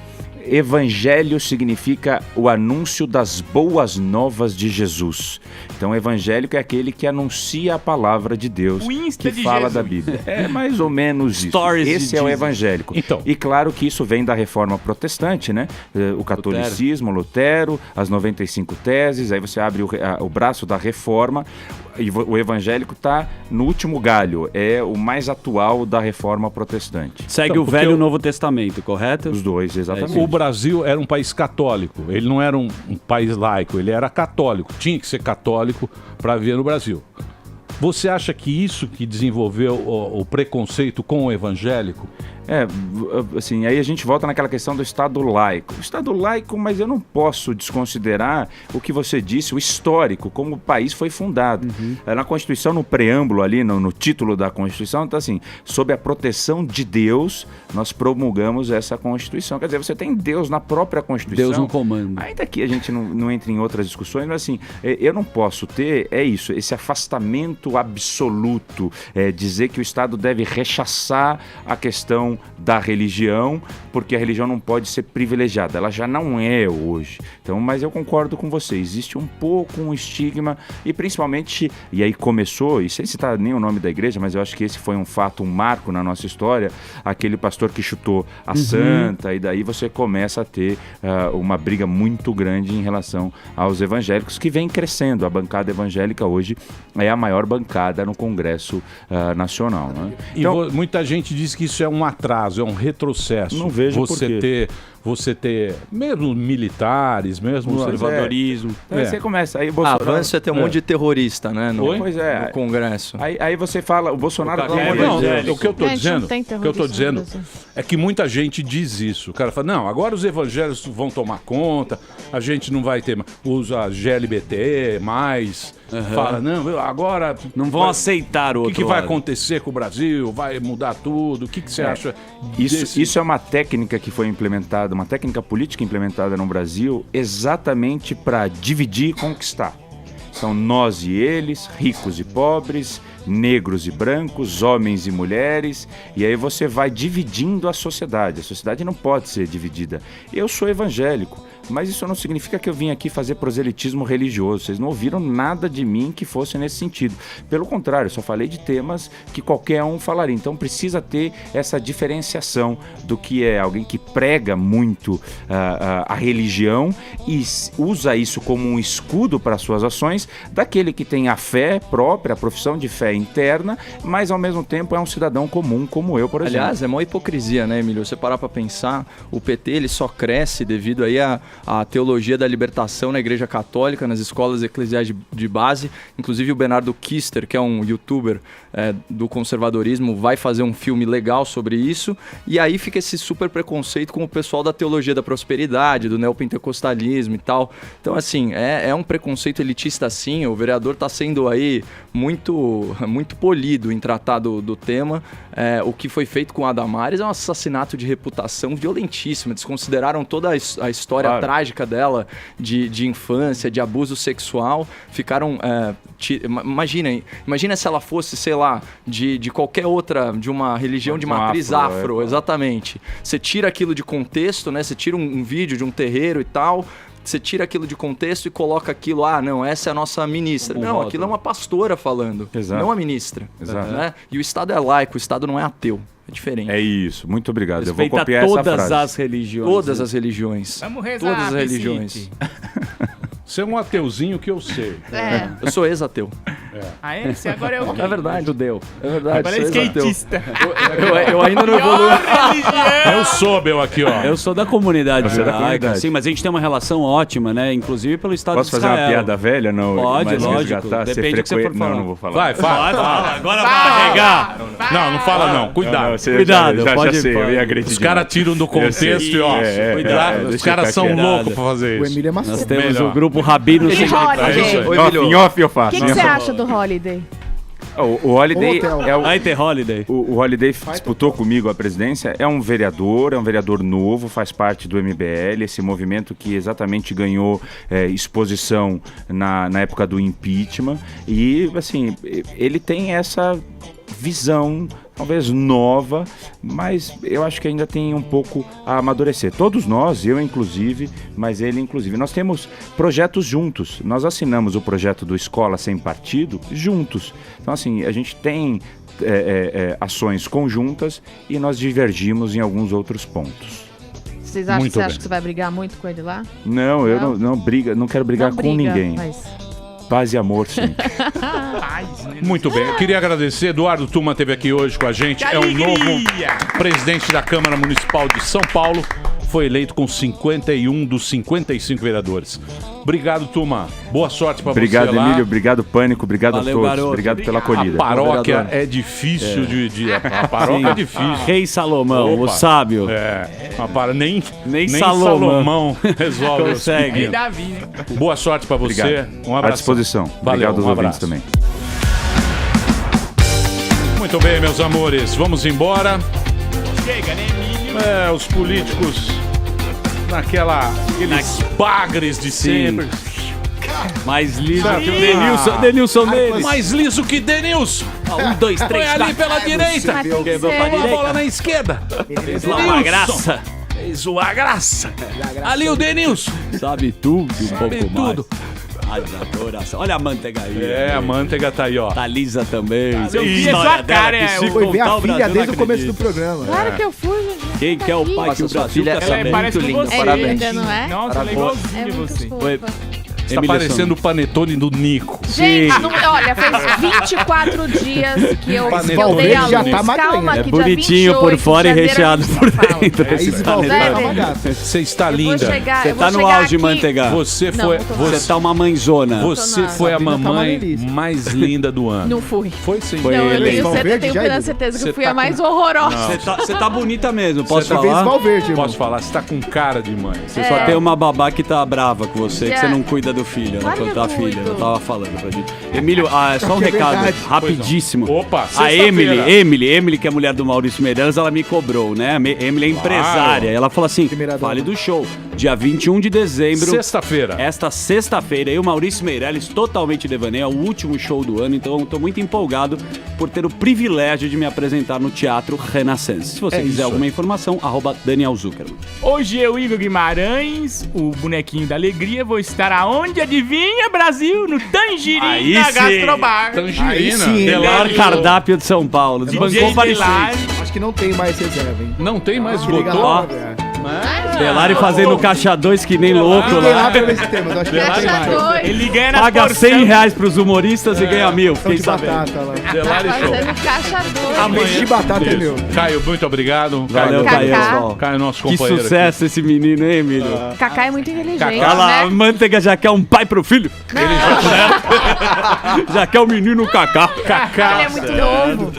Evangelho significa o anúncio das boas novas de Jesus. Então, evangélico é aquele que anuncia a palavra de Deus, que fala da Bíblia. É mais ou menos isso. Esse é o evangélico. Então. E claro que isso vem da reforma protestante, né? O catolicismo, Lutero, as 95 teses, aí você abre o braço da reforma. E o evangélico está no último galho, é o mais atual da reforma protestante. Segue o Velho e o Novo Testamento, correto? Os dois, exatamente. O Brasil era um país católico, ele não era um país laico, ele era católico, tinha que ser católico para viver no Brasil. Você acha que isso que desenvolveu o preconceito com o evangélico? Assim, aí a gente volta naquela questão do Estado laico. O Estado laico, mas eu não posso desconsiderar o que você disse, o histórico, como o país foi fundado. Na Constituição, no preâmbulo ali, no título da Constituição, está assim, sob a proteção de Deus, nós promulgamos essa Constituição. Quer dizer, você tem Deus na própria Constituição. Deus no comando. Ainda que a gente não entre em outras discussões, mas assim, eu não posso ter, esse afastamento absoluto, dizer que o Estado deve rechaçar a questão da religião, porque a religião não pode ser privilegiada, ela já não é hoje. Então, mas eu concordo com você, existe um pouco um estigma e principalmente, e aí começou, e sem citar nem o nome da igreja, mas eu acho que esse foi um fato, um marco na nossa história, aquele pastor que chutou a santa, e daí você começa a ter uma briga muito grande em relação aos evangélicos, que vem crescendo. A bancada evangélica hoje é a maior bancada no Congresso Nacional, né? Então, e muita gente diz que isso é um atraso, é um retrocesso. Não vejo você ter mesmo militares, mesmo conservadorismo. Aí você começa, aí Bolsonaro... Avanço é ter um monte de terrorista, né? No Congresso. Aí você fala, o Bolsonaro... O que eu tô dizendo é que muita gente diz isso. O cara fala, não, agora os evangélicos vão tomar conta, a gente não vai ter... Usa GLBT, fala, não, agora... Não vão aceitar o outro O que vai acontecer com o Brasil? Vai mudar tudo? O que você acha desse? Isso é uma técnica que foi implementada, uma técnica política implementada no Brasil exatamente para dividir e conquistar. São nós e eles, ricos e pobres, negros e brancos, homens e mulheres, e aí você vai dividindo a sociedade. A sociedade não pode ser dividida. Eu sou evangélico, mas isso não significa que eu vim aqui fazer proselitismo religioso. Vocês não ouviram nada de mim que fosse nesse sentido. Pelo contrário, eu só falei de temas que qualquer um falaria. Então precisa ter essa diferenciação do que é alguém que prega muito a religião e usa isso como um escudo para suas ações, daquele que tem a fé própria, a profissão de fé interna, mas ao mesmo tempo é um cidadão comum como eu, por exemplo. Aliás, é uma hipocrisia, né, Emílio? Você parar para pensar, o PT ele só cresce devido aí a teologia da libertação na Igreja Católica, nas escolas eclesiais de base. Inclusive o Bernardo Kister, que é um youtuber do conservadorismo, vai fazer um filme legal sobre isso. E aí fica esse super preconceito com o pessoal da teologia da prosperidade, do neopentecostalismo e tal. Então, assim, é um preconceito elitista, sim. O vereador está sendo aí muito polido em tratar do tema. O que foi feito com a Damares é um assassinato de reputação violentíssimo. Desconsideraram toda a história trágica dela, de infância, de abuso sexual. Ficaram... Imagina se ela fosse, sei lá, de qualquer outra, de uma religião de matriz afro, exatamente. Você tira aquilo de contexto, né? Você tira um vídeo de um terreiro e tal, você tira aquilo de contexto e coloca aquilo, não, essa é a nossa ministra. Como não, voto. aquilo é uma pastora falando, Exato. não a ministra. Exato. Né? E o Estado é laico, o Estado não é ateu. É diferente. É isso, muito obrigado. Eu vou Respeita copiar essa todas frase. as religiões. Todas as religiões. Vamos rezar, Todas as Piscite. religiões. Você é um ateuzinho que eu sei. Eu sou ex-ateu. Ah, é? Você agora é o quê? É verdade. Judeu. É verdade. Agora é sou ex-ateu. skatista. Eu ainda não evoluí. É o Sobel aqui, ó. Eu sou da comunidade Você é da judaica, comunidade. sim, mas a gente tem uma relação ótima, né? Inclusive pelo Estado Posso de fazer Israel. uma piada velha? Não, Pode, mas lógico. resgatar? Depende do que você for falar. Não vou falar. Vai, fala. Agora vai arregar. Não fala não. Cuidado. Cuidado, já pode sei, falar. eu ia agredir Os caras tiram do contexto e ó. cuidado. Os deixa caras eu são ficar loucos pra fazer O isso. Emílio é Nós maçom. temos Melhor. o grupo Rabino E sem Holiday? Em off eu O faço. que você acha do Holiday? O Holiday Hotel. é o... Vai ter Holiday. O Holiday disputou comigo a presidência, é um vereador novo, faz parte do MBL, esse movimento que exatamente ganhou exposição na época do impeachment. E, assim, ele tem essa visão, talvez nova, mas eu acho que ainda tem um pouco a amadurecer. Todos nós, eu inclusive, mas ele inclusive. Nós temos projetos juntos. Nós assinamos o projeto do Escola Sem Partido juntos. Então, assim, a gente tem ações conjuntas e nós divergimos em alguns outros pontos. Você acha Muito que bem. você vai brigar muito com ele lá? Não, eu não quero brigar Não com briga, ninguém. mas- Paz e amor, sim. Muito bem, eu queria agradecer. Eduardo Tuma esteve aqui hoje com a gente. É o novo presidente da Câmara Municipal de São Paulo. Foi eleito com 51 dos 55 vereadores. Obrigado, Tuma. Boa sorte pra Obrigado, você lá. Emílio. Obrigado, Pânico. Obrigado Valeu, a todos. garoto. Obrigado pela A acolhida. paróquia é difícil a paróquia é difícil. Rei Salomão, Opa. o sábio. Nem Salomão resolve os consegue. Rei pepinos. Davi, né? Boa sorte pra você. Obrigado. Um abraço. À disposição. Valeu, Obrigado aos um ouvintes abraço. também. Muito bem, meus amores. Vamos embora. Chega, né, Emílio? Os políticos aqueles bagres de sempre. Mais liso Sabe? que o Denilson. Denilson deles. Mais liso que Denilson. 1, 2, 3, Foi ali pela direita. Mas tem que Quebrou ser. pra Uma direita. bola na esquerda. Fez lá uma graça. Fez uma graça. Ali o Denilson. Sabe tudo, um pouco tudo. mais. Adoração. Olha a manteiga aí. A manteiga tá aí, ó. Tá lisa também. Eu vi a sua cara, Foi ver a filha desde o começo do do programa. Claro que eu fui, gente. Quem quer o pai que o Nossa, sua Brasil filha quer é saber? parece muito com linda, você. parabéns. Linda, não é? Nossa, ela é É igualzinha muito você. fofa. Você tá parecendo o panetone do Nico. Gente, olha, faz 24 dias que eu Panetone dei a já luz. tá magrinho. Calma, É que bonitinho dia por 28 fora e de janeiro recheado a gente por fala. dentro. Aí Esse desenvolveu panetone. uma gata. Você está Eu vou linda. chegar, Você eu tá vou no chegar auge, aqui. manteiga. Você Não, foi, não tô Você tá uma mãezona. você nada. foi a Sabrina tá uma mamãe delícia. mais linda do ano. Não fui. Foi sim. Foi Não, eu ele. tenho, Valverde tenho já, plena Edu? certeza que Você eu fui tá a mais com- horrorosa. Você tá bonita mesmo, posso Você fez falar? Valverde, irmão. Posso falar? Você tá com cara de mãe. Você só tem uma babá que tá brava com você, que Já. você não cuida do filho, Claro não que da eu filha. cuido. Eu tava falando pra gente. Emílio, só um Que é recado verdade. rapidíssimo. Opa, A sexta-feira. Emily, que é mulher do Maurício Meirelles, ela me cobrou, né? A Emily é empresária. Ela falou assim: Primeira dama. fale do show. Dia 21 de dezembro. Sexta-feira. Esta sexta-feira, eu, Maurício Meirelles, totalmente devaneio, é o último show do ano, então eu tô muito empolgado por ter o privilégio de me apresentar no Teatro Renaissance. Se você quiser isso. alguma informação, @Daniel Zuckerman. Hoje eu, Igor Guimarães, o bonequinho da alegria, vou estar aonde? Adivinha, Brasil? No Tangerina Aí sim. Gastrobar. Tangerina. Aí sim, Melhor cardápio de São Paulo. Desbancou Delari. Acho que não tem mais reserva, hein? Não tem mais Que liga botão. lá, Delari fazendo caixa 2 que nem louco Tem lá lá. pra ver esse tema, mas eu acho que não tem Caixa mais. dois. Ele ganha nas Paga porção. R$100 pros humoristas e ganha 1.000. São Fiquei de sabendo. batata lá. Delari Show. Fazendo caixa 2. Peixe de batata é meu. Caio, muito obrigado. Valeu, Cacá. Caio. Caio, nosso Que companheiro. sucesso esse menino, hein, Emílio? Cacá é muito inteligente, Olha lá, a né? Manteiga já quer um pai pro filho. Já quer o menino Cacá. Ele é muito novo.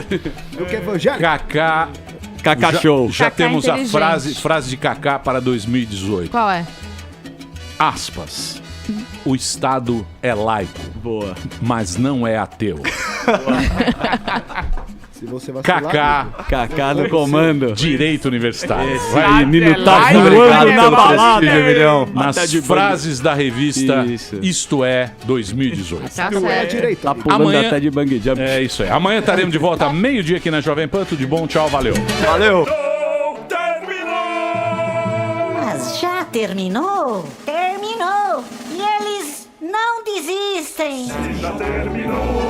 Eu quero evangélico. Cacá. Cacá Show. Já Cacá temos a inteligente. frase de Cacá para 2018. Qual é? Aspas. O Estado é laico, Boa. mas não é ateu. Se você vacilar... Cacá, Cacá no comando. direito universitário. Esse Vai, menino tá Obrigado voando pelo na balada. prestígio, Emilhão. nas Até de frases da revista Isso. Isto é 2018. Tá Não é certo. direito. Tá pulando Amanhã- até de bang jump. É isso aí. Amanhã estaremos de volta meio-dia aqui na Jovem Pan. Tudo de bom, tchau, valeu. Valeu! Mas já terminou? Terminou! existem. Se já terminou,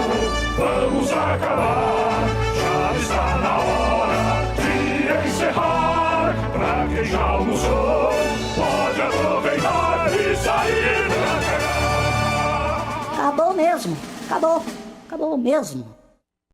vamos acabar. Já está na hora de encerrar. Pra quem já almoçou, pode aproveitar e sair pra cá. Acabou mesmo. Acabou. Acabou mesmo.